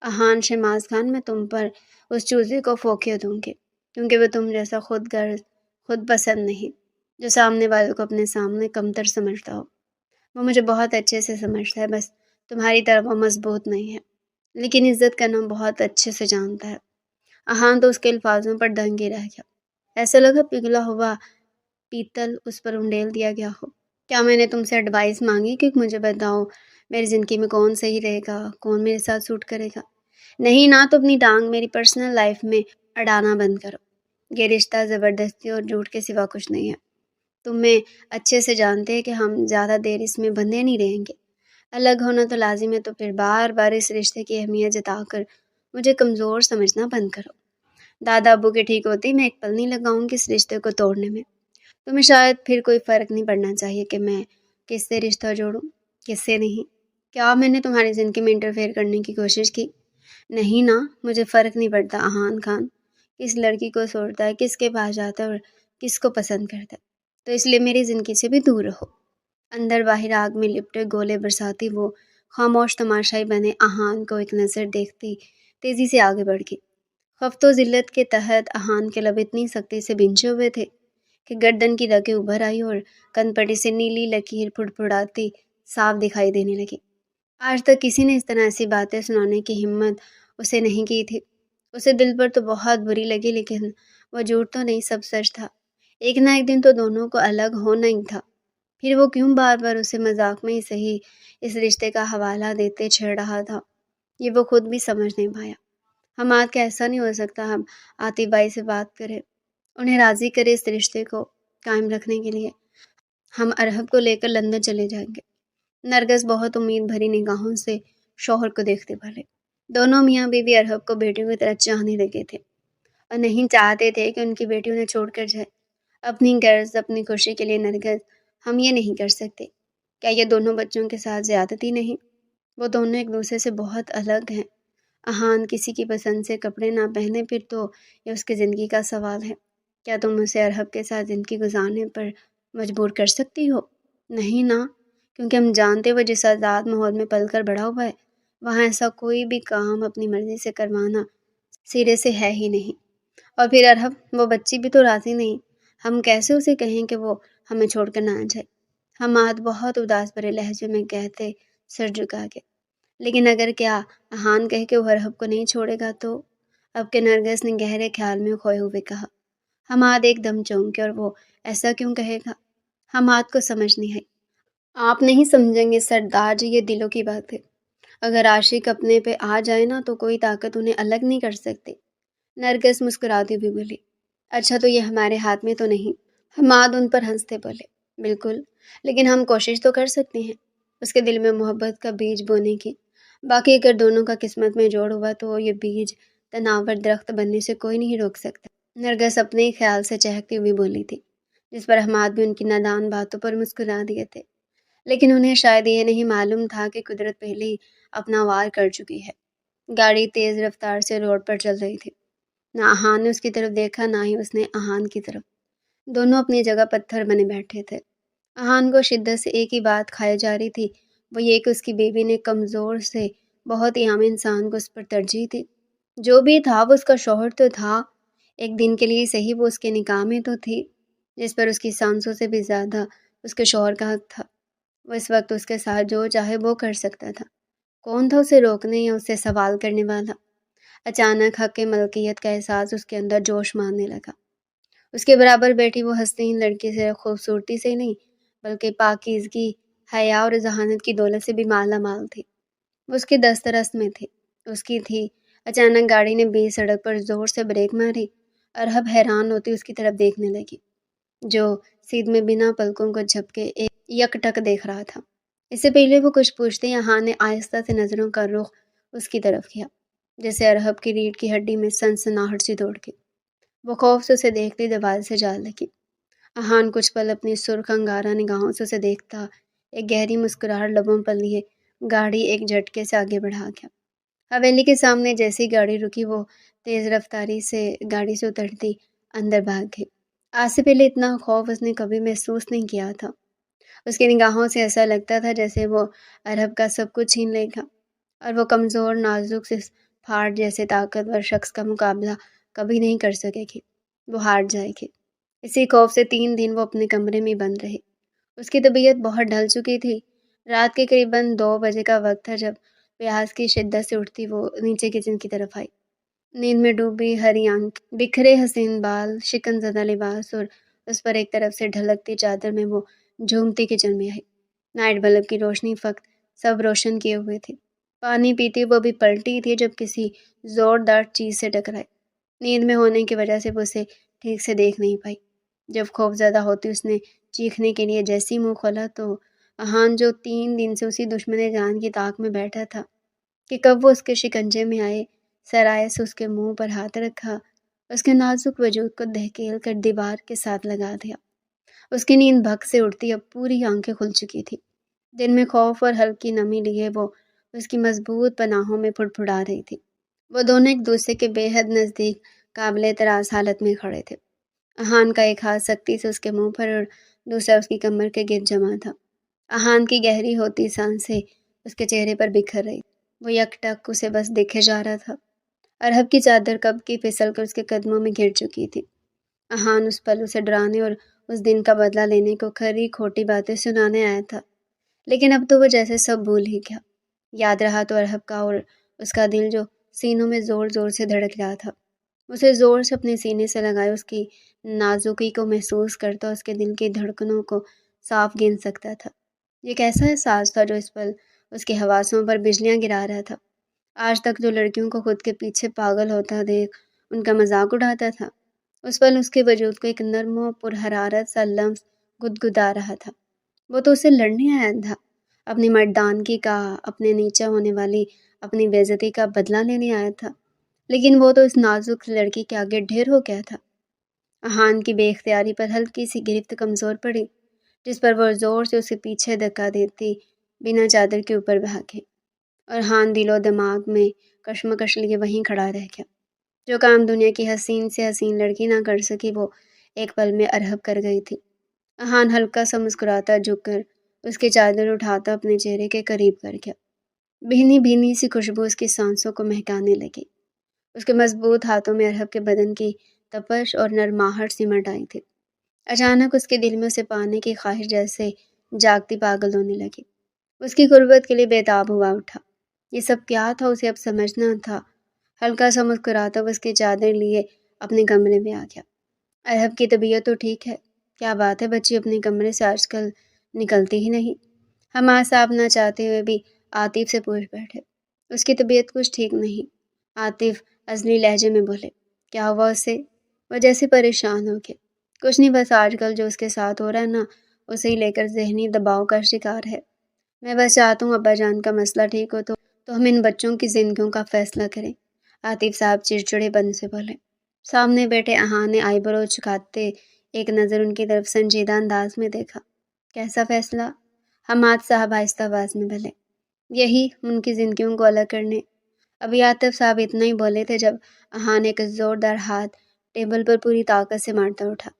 احان شماز خان، میں تم پر اس چوزے کو پھونکے دوں گی، کیونکہ وہ تم جیسا خود غرض، خود پسند نہیں، جو سامنے والوں کو اپنے سامنے کمتر سمجھتا ہو۔ وہ مجھے بہت اچھے سے سمجھتا ہے، بس تمہاری طرح وہ مضبوط نہیں ہے، لیکن عزت کرنا بہت اچھے سے جانتا ہے۔ احان تو اس کے الفاظوں پر دنگ ہی رہ گیا، ایسا لگا پگھلا ہوا پیتل اس پر انڈیل دیا گیا ہو۔ کیا میں نے تم سے ایڈوائس مانگی کہ مجھے بتاؤ میری زندگی میں کون صحیح رہے گا، کون میرے ساتھ سوٹ کرے گا؟ نہیں نا، تو اپنی ٹانگ میری پرسنل لائف میں اڑانا بند کرو۔ یہ رشتہ زبردستی اور جھوٹ کے سوا کچھ نہیں ہے، تمہیں اچھے سے جانتے ہیں کہ ہم زیادہ دیر اس میں بندھے نہیں رہیں گے۔ الگ ہونا تو لازم ہے، تو پھر بار بار اس رشتے کی اہمیت جتا کر مجھے کمزور سمجھنا بند کرو۔ دادا ابو کے ٹھیک ہوتے میں ایک پل نہیں لگاؤں گی اس رشتے کو توڑنے میں۔ تمہیں شاید پھر کوئی فرق نہیں پڑنا چاہیے کہ میں کس سے رشتہ جوڑوں، کس سے نہیں۔ کیا میں نے تمہاری زندگی میں انٹرفیئر کرنے کی کوشش کی؟ نہیں نا، مجھے فرق نہیں پڑتا احان خان کس لڑکی کو چھوڑتا ہے، کس کے پاس جاتا ہے اور کس کو پسند کرتا ہے، تو اس لیے میری زندگی سے بھی دور رہو۔ اندر باہر آگ میں لپٹے گولے برساتی وہ خاموش تماشائی بنے احان کو ایک نظر دیکھتی تیزی سے آگے بڑھ گئی۔ خفت و ذلت کے تحت احان کے لب اتنی سختی سے بھنچے ہوئے تھے کہ گردن کی رگیں ابھر آئی اور کن پٹی سے نیلی لکیر پھڑپھڑاتی صاف دکھائی دینے لگی۔ آج تک کسی نے اس طرح ایسی باتیں سنانے کی ہمت اسے نہیں کی تھی۔ اسے دل پر تو بہت بری لگی، لیکن وہ جھوٹ تو نہیں، سب سچ تھا۔ ایک نہ ایک دن تو دونوں کو الگ ہونا ہی تھا، پھر وہ کیوں بار بار اسے مذاق میں ہی صحیح اس رشتے کا حوالہ دیتے چھڑ رہا تھا، یہ وہ خود بھی سمجھ نہیں پایا۔ حماد کا ایسا نہیں ہو سکتا ہم عاطف بھائی سے بات کریں، انہیں راضی کرے اس رشتے کو قائم رکھنے کے لیے، ہم ارحب کو لے کر لندن چلے جائیں گے۔ نرگس بہت امید بھری نگاہوں سے شوہر کو دیکھتے بھلے، دونوں میاں بیوی ارحب کو بیٹیوں کی طرح چاہنے لگے تھے اور نہیں چاہتے تھے کہ ان کی بیٹی انہیں چھوڑ کر جائے۔ اپنی غرض، اپنی خوشی کے لیے نرگس، ہم یہ نہیں کر سکتے، کیا یہ دونوں بچوں کے ساتھ زیادتی نہیں؟ وہ دونوں ایک دوسرے سے بہت الگ ہیں۔ احان کسی کی پسند سے کپڑے نہ پہنے پھر تو یہ اس کی زندگی کا سوال ہے، کیا تم اسے ارحب کے ساتھ زندگی گزارنے پر مجبور کر سکتی ہو؟ نہیں نا، کیونکہ ہم جانتے وہ جس آزاد ماحول میں پل کر بڑا ہوا ہے، وہاں ایسا کوئی بھی کام اپنی مرضی سے کروانا سرے سے ہے ہی نہیں۔ اور پھر ارحب، وہ بچی بھی تو راضی نہیں، ہم کیسے اسے کہیں کہ وہ ہمیں چھوڑ کر نہ جائے؟ حماد بہت اداس بھرے لہجے میں کہتے سر جھکا کے، لیکن اگر کیا احان کہے کہ وہ ارحب کو نہیں چھوڑے گا تو؟ اب کہ نرگس نے گہرے خیال میں کھوئے ہوئے کہا، حماد ایک دم چونکے، اور وہ ایسا کیوں کہے گا؟ حماد کو سمجھ نہیں آئی۔ آپ نہیں سمجھیں گے سردار جی، یہ دلوں کی بات ہے۔ اگر عاشق اپنے پہ آ جائے نا تو کوئی طاقت انہیں الگ نہیں کر سکتی۔ نرگس مسکراتی ہوئی بولی، اچھا تو یہ ہمارے ہاتھ میں تو نہیں؟ حماد ان پر ہنستے بولے، بالکل، لیکن ہم کوشش تو کر سکتے ہیں اس کے دل میں محبت کا بیج بونے کی۔ باقی اگر دونوں کا قسمت میں جوڑ ہوا تو یہ بیج تناور درخت بننے سے کوئی نہیں روک سکتا۔ نرگس اپنے ہی خیال سے چہکتی ہوئی بولی تھی، جس پر حماد بھی ان کی نادان باتوں پر مسکرا دیے تھے، لیکن انہیں شاید یہ نہیں معلوم تھا کہ قدرت پہلے ہی اپنا وار کر چکی ہے۔ گاڑی تیز رفتار سے روڈ پر چل رہی تھی۔ نہ احان نے اس کی طرف دیکھا، نہ ہی اس نے احان کی طرف۔ دونوں اپنی جگہ پتھر بنے بیٹھے تھے۔ احان کو شدت سے ایک ہی بات کھائی جا رہی تھی، وہ یہ کہ اس کی بیوی نے کمزور سے بہت ہی عام انسان کو اس پر ترجیح دی۔ جو بھی تھا وہ اس کا شوہر تو تھا، ایک دن کے لیے صحیح وہ اس کے نکاح میں تو تھی، جس پر اس کی سانسوں سے بھی زیادہ اس کے شوہر کا حق تھا۔ وہ اس وقت اس کے ساتھ جو چاہے وہ کر سکتا تھا۔ کون تھا اسے روکنے یا اسے سوال کرنے والا؟ اچانک حق ملکیت کا احساس اس کے اندر جوش مارنے لگا۔ اس کے برابر بیٹھی وہ حسین لڑکی سے خوبصورتی سے نہیں بلکہ پاکیزگی، حیا اور ذہانت کی دولت سے بھی مالا مال تھی۔ وہ اس کی دسترس میں تھی، اس کی تھی۔ اچانک گاڑی نے بیچ سڑک پر زور سے بریک ماری۔ ارہب حیران ہوتی اس کی طرف دیکھنے لگی، جو سیدھ میں بنا پلکوں کو جھپکے ایک یک ٹک دیکھ رہا تھا۔ اس سے پہلے وہ کچھ پوچھتے احان نے آہستہ سے نظروں کا رخ اس کی طرف کیا، جیسے ارہب کی ریڑھ کی ہڈی میں سنسناہٹ سی دوڑ گئی۔ وہ خوف سے اسے دیکھتی دیوار سے جا لگی۔ احان کچھ پل اپنی سرخ انگارہ نگاہوں سے اسے دیکھتا، ایک گہری مسکراہٹ لبوں پر لیے گاڑی ایک جھٹکے سے آگے بڑھا گیا۔ حویلی کے سامنے جیسی گاڑی رکی، وہ تیز رفتاری سے گاڑی سے اترتی اندر بھاگ گئی۔ آج سے پہلے اتنا خوف اس نے کبھی محسوس نہیں کیا تھا۔ اس کی نگاہوں سے ایسا لگتا تھا جیسے وہ ارہب کا سب کچھ چھین لے گا، اور وہ کمزور نازک سے پھاڑ جیسے طاقتور شخص کا مقابلہ کبھی نہیں کر سکے گی، وہ ہار جائے گی۔ اسی خوف سے 3 دن وہ اپنے کمرے میں بند رہی۔ اس کی طبیعت بہت ڈھل چکی تھی۔ رات کے قریباً 2 بجے کا وقت تھا جب پیاس کی شدت سے اٹھتی وہ نیچے کچن کی طرف آئی۔ نیند میں ڈوبی ہری آنکھ، بکھرے حسین بال، شکن زدہ لباس، اور اس پر ایک طرف سے ڈھلکتی چادر میں وہ جھومتی کچن میں آئی۔ نائٹ بلب کی روشنی فقط سب روشن کیے ہوئے تھی۔ پانی پیتی وہ بھی پلٹی تھی جب کسی زوردار چیز سے ٹکرائی۔ نیند میں ہونے کی وجہ سے وہ اسے ٹھیک سے دیکھ نہیں پائی۔ جب خوف زدہ ہوتی اس نے چیخنے کے لیے جیسی منہ کھولا تو احان، جو 3 دن سے اسی دشمن جان کی طاق میں بیٹھا تھا کہ کب وہ اس کے شکنجے میں آئے، سرائے سے اس کے منہ پر ہاتھ رکھا، اس کے نازک وجود کو دھکیل کر دیوار کے ساتھ لگا دیا۔ اس کی نیند بھگ سے اٹھتی اب پوری آنکھیں کھل چکی تھی۔ دن میں خوف اور ہلکی نمی لیے وہ اس کی مضبوط پناہوں میں پھڑپھڑا رہی تھی۔ وہ دونوں ایک دوسرے کے بے حد نزدیک قابل اعتراض حالت میں کھڑے تھے۔ احان کا ایک ہاتھ سختی سے اس کے منہ پر اور دوسرا اس کی کمر کے گرد جمع تھا۔ احان کی گہری ہوتی سانسیں اس کے چہرے پر بکھر رہی، وہ یک ٹک اسے بس دیکھے جا رہا تھا۔ ارہب کی چادر کب کی پھسل کر اس کے قدموں میں گر چکی تھی۔ احان اس پل اسے ڈرانے اور اس دن کا بدلہ لینے کو کھری کھوٹی باتیں سنانے آیا تھا، لیکن اب تو وہ جیسے سب بھول ہی گیا۔ یاد رہا تو ارہب کا اور اس کا دل جو سینوں میں زور زور سے دھڑک رہا تھا۔ اسے زور سے اپنے سینے سے لگائے اس کی نازکی کو محسوس کرتا، اس کے دل کی دھڑکنوں کو صاف گن سکتا تھا۔ یہ کیسا احساس تھا جو اس پل اس کے حواسوں پر بجلیاں گرا رہا تھا؟ آج تک جو لڑکیوں کو خود کے پیچھے پاگل ہوتا دیکھ ان کا مذاق اڑاتا تھا، اس پل اس کے وجود کو ایک نرم و پرحرارت سا لمس گدگدا رہا تھا۔ وہ تو اسے لڑنے آیا تھا، اپنی مردانگی کا، اپنے نیچا ہونے والی اپنی بے عزتی کا بدلہ لینے آیا تھا، لیکن وہ تو اس نازک لڑکی کے آگے ڈھیر ہو گیا تھا۔ احان کی بے اختیاری پر ہلکی سی گرفت کمزور پڑی، جس پر وہ زور سے اسے پیچھے دھکا دیتی بنا چادر کے اوپر بھاگے، اور احان دل و دماغ میں کشمکش لیے وہیں کھڑا رہ گیا۔ جو کام دنیا کی حسین سے حسین لڑکی نہ کر سکی وہ ایک پل میں ارہب کر گئی تھی۔ احان ہلکا سا مسکراتا جھک کر اس کی چادر اٹھاتا اپنے چہرے کے قریب کر گیا۔ بھینی بھینی سی خوشبو اس کی سانسوں کو مہکانے لگی۔ اس کے مضبوط ہاتھوں میں ارہب کے بدن کی تپش اور نرماہٹ سمٹ آئی تھی۔ اچانک اس کے دل میں اسے پانے کی خواہش جیسے جاگتی پاگل ہونے لگی۔ اس کی قربت کے لیے بےتاب ہوا اٹھا۔ یہ سب کیا تھا اسے اب سمجھنا تھا۔ ہلکا سا مسکراتا وہ اس کی چادر لیے اپنے کمرے میں آ گیا۔ ارحب کی طبیعت تو ٹھیک ہے، کیا بات ہے بچی اپنے کمرے سے آج کل نکلتی ہی نہیں؟ حماد صاحب نہ چاہتے ہوئے بھی عاطف سے پوچھ بیٹھے۔ اس کی طبیعت کچھ ٹھیک نہیں، عاطف ازلی لہجے میں بولے۔ کیا ہوا اسے؟ وہ جیسے پریشان ہو کے۔ کچھ نہیں، بس آج کل جو اس کے ساتھ ہو رہا ہے نا، اسے ہی لے کر ذہنی دباؤ کا شکار ہے۔ میں بس چاہتا ہوں ابا جان کا مسئلہ ٹھیک ہو تو ہم ان بچوں کی زندگیوں کا فیصلہ کریں۔ عاطف صاحب چڑچڑے بن سے بولے۔ سامنے بیٹھے احان نے آئی برو چکاتے ایک نظر ان کی طرف سنجیدہ انداز میں دیکھا۔ کیسا فیصلہ؟ حماد صاحب آہستہ آواز میں بولے۔ یہی ان کی زندگیوں کو الگ کرنے۔ ابھی عاطف صاحب اتنا ہی بولے تھے جب احان ایک زوردار ہاتھ ٹیبل پر پوری طاقت سے مارتا اٹھا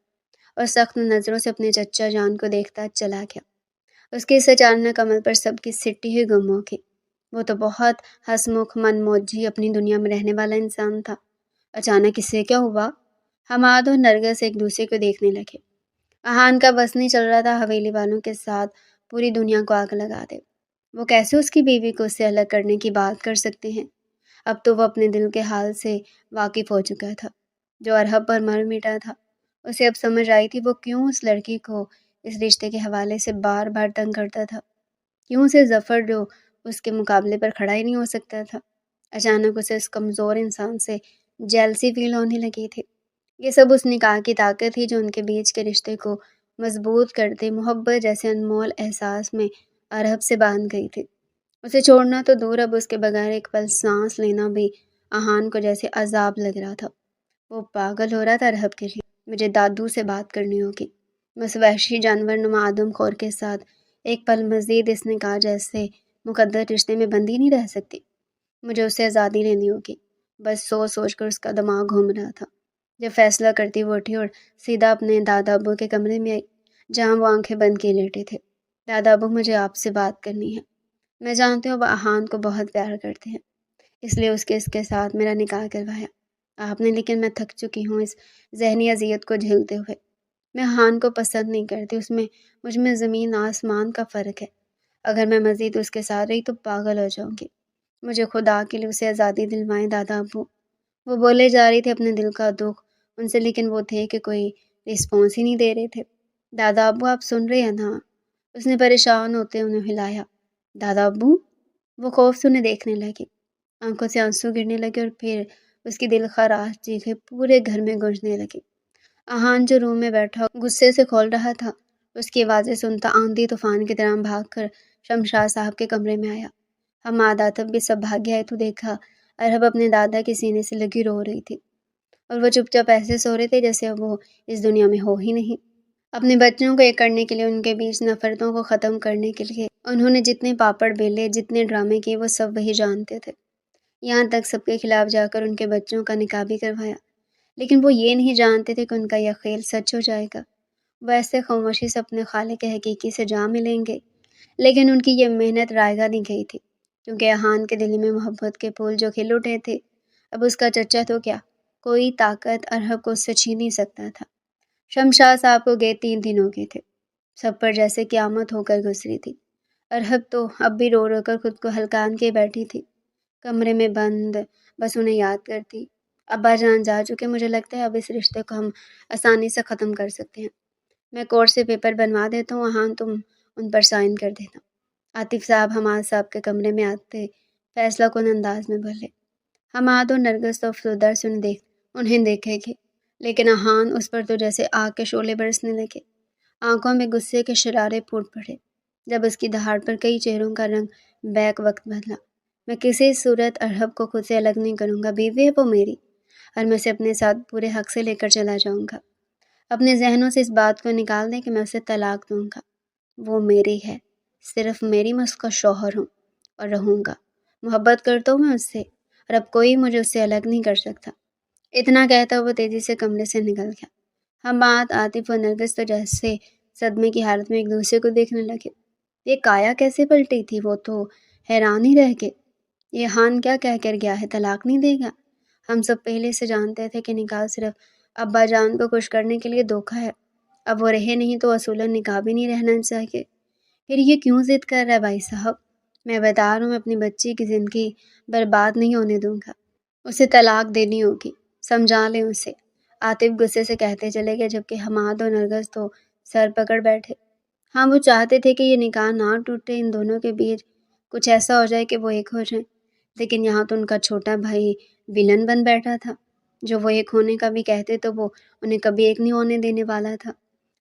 اور سخت نظروں سے اپنے چچا جان کو دیکھتا چلا گیا۔ اس کے اس اچانک عمل پر سب کی سٹی ہوئی گم ہو گئی۔ وہ تو بہت ہسمکھ من موجی اپنی دنیا میں رہنے والا انسان تھا، اچانک اس سے کیا ہوا؟ حماد اور نرگس ایک دوسرے کو دیکھنے لگے۔ احان کا بس نہیں چل رہا تھا حویلی والوں کے ساتھ پوری دنیا کو آگ لگا دے۔ وہ کیسے اس کی بیوی کو اس سے الگ کرنے کی بات کر سکتے ہیں؟ اب تو وہ اپنے دل کے حال سے واقف ہو چکا تھا جو ارحب پر مر مٹا تھا۔ اسے اب سمجھ آئی تھی وہ کیوں اس لڑکی کو اس رشتے کے حوالے سے بار بار تنگ کرتا تھا، کیوں سے ظفر جو اس کے مقابلے پر کھڑا ہی نہیں ہو سکتا تھا۔ اچانک اسے اس کمزور انسان سے جیلسی فیل ہونے لگی تھی۔ یہ سب اس نکاح کی طاقت تھی جو ان کے بیچ کے رشتے کو مضبوط کرتے محبت جیسے انمول احساس میں ارحب سے باندھ گئی تھی۔ اسے چھوڑنا تو دور، اب اس کے بغیر ایک پل سانس لینا بھی احان کو جیسے عذاب لگ رہا تھا۔ وہ پاگل ہو رہا تھا ارحب کے لیے۔ مجھے دادو سے بات کرنی ہوگی، بس وحشی جانور نما آدم خور کے ساتھ ایک پل مزید اس نکاح جیسے مقدر رشتے میں بندی نہیں رہ سکتی۔ مجھے اسے آزادی لینی ہوگی۔ بس سوچ سوچ کر اس کا دماغ گھوم رہا تھا۔ جب فیصلہ کرتی وہ اٹھی اور سیدھا اپنے دادا ابو کے کمرے میں آئی جہاں وہ آنکھیں بند کیے لیٹے تھے۔ دادا ابو، مجھے آپ سے بات کرنی ہے۔ میں جانتی ہوں وہ احان کو بہت پیار کرتے ہیں، اس لیے اس کے ساتھ میرا نکاح کروایا آپ نے، لیکن میں تھک چکی ہوں اس ذہنی اذیت کو جھیلتے ہوئے۔ میں احان کو پسند نہیں کرتی، اس میں مجھ میں زمین آسمان کا فرق ہے۔ اگر میں مزید اس کے ساتھ رہی تو پاگل ہو جاؤں گی۔ مجھے خدا کے لیے اسے آزادی دلوائیں دادا ابو۔ وہ بولے جا رہی تھے اپنے دل کا دکھ ان سے، لیکن وہ تھے کہ کوئی رسپانس ہی نہیں دے رہے تھے۔ دادا ابو آپ سن رہے ہیں نا؟ اس نے پریشان ہوتے انہیں ہلایا۔ دادا ابو؟ وہ خوف سے انہیں دیکھنے لگے، آنکھوں سے آنسو گرنے لگے اور پھر اس کی دل خراش چیخیں پورے گھر میں گونجنے لگی۔ احان جو روم میں بیٹھا غصے سے کھول رہا تھا، اس کی آوازیں سنتا آندھی طوفان کی طرح بھاگ کر شمشاد صاحب کے کمرے میں آیا۔ حماد عاطف بھی سب بھاگ آئے تو دیکھا ارحب اپنے دادا کے سینے سے لگی رو رہی تھی اور وہ چپ چاپ ایسے سو رہے تھے جیسے اب وہ اس دنیا میں ہو ہی نہیں۔ اپنے بچوں کو ایک کرنے کے لیے، ان کے بیچ نفرتوں کو ختم کرنے کے لیے انہوں نے جتنے پاپڑ بیلے، جتنے ڈرامے کیے، وہ سب وہی جانتے تھے۔ یہاں تک سب کے خلاف جا کر ان کے بچوں کا نکاح بھی کروایا، لیکن وہ یہ نہیں جانتے تھے کہ ان کا یہ خیال سچ ہو جائے گا۔ وہ ایسے خاموشی سے اپنے خالق حقیقی سے جا ملیں گے، لیکن ان کی یہ محنت رائگاں نہیں گئی تھی، کیونکہ احان کے دل میں محبت کے پھول جو کھل اٹھے تھے، اب اس کا چچا تو کیا، کوئی طاقت ارحب کو اس سے چھین نہیں سکتا تھا۔ شمشاد صاحب کو گئے 3 دن ہو گئے تھے، سب پر جیسے قیامت ہو کر گزری تھی۔ ارحب تو اب بھی رو رو کر خود کو ہلکان کے بیٹھی تھی، کمرے میں بند، بس انہیں یاد کرتی۔ ابا جان جا چکے، مجھے لگتا ہے اب اس رشتے کو ہم آسانی سے ختم کر سکتے ہیں۔ میں کورٹ سے پیپر بنوا دیتا ہوں، احان تم ان پر سائن کر دینا۔ عاطف صاحب حماد صاحب کے کمرے میں آتے فیصلہ کن انداز میں بولے۔ حماد اور نرگس تو افسردہ سے انہیں دیکھے گے، لیکن احان اس پر تو جیسے آگ کے شعلے برسنے لگے۔ آنکھوں میں غصے کے شرارے پھوٹ پڑے جب اس کی دہاڑ پر کئی چہروں کا رنگ بیک وقت بدلا۔ میں کسی صورت ارحب کو خود سے الگ نہیں کروں گا، بیوی ہے وہ میری، اور میں اسے اپنے ساتھ پورے حق سے لے کر چلا جاؤں گا۔ اپنے ذہنوں سے اس بات کو نکال دیں کہ میں اسے طلاق دوں گا۔ وہ میری ہے، صرف میری، میں اس کا شوہر ہوں اور رہوں گا۔ محبت کرتا ہوں میں اس سے، اور اب کوئی مجھے اس سے الگ نہیں کر سکتا۔ اتنا کہتا وہ تیزی سے کمرے سے نکل گیا۔ حماد، عاطف و نرگس تو جیسے صدمے کی حالت میں ایک دوسرے کو دیکھنے لگے۔ یہ کایا کیسے پلٹی تھی؟ وہ تو حیران ہی رہ گئے۔ یہ احان کیا کہہ کر گیا ہے؟ طلاق نہیں دے گا؟ ہم سب پہلے سے جانتے تھے کہ نکاح صرف ابا جان کو خوش کرنے کے لیے دھوکہ ہے۔ اب وہ رہے نہیں تو اصولاً نکاح بھی نہیں رہنا چاہیے۔ پھر یہ کیوں ضد کر رہا ہے بھائی صاحب؟ میں بتا رہا ہوں، میں اپنی بچی کی زندگی برباد نہیں ہونے دوں گا۔ اسے طلاق دینی ہوگی، سمجھا لیں اسے۔ عاطف غصے سے کہتے چلے گئے، جبکہ حماد اور نرگس تو سر پکڑ بیٹھے۔ ہاں وہ چاہتے تھے کہ یہ نکاح نہ ٹوٹے، ان دونوں کے بیچ کچھ ایسا ہو جائے کہ وہ ایک ہو جائیں، لیکن یہاں تو ان کا چھوٹا بھائی ولن بن بیٹھا تھا۔ جو وہ ایک ہونے کا بھی کہتے تو وہ انہیں کبھی ایک نہیں ہونے دینے والا تھا۔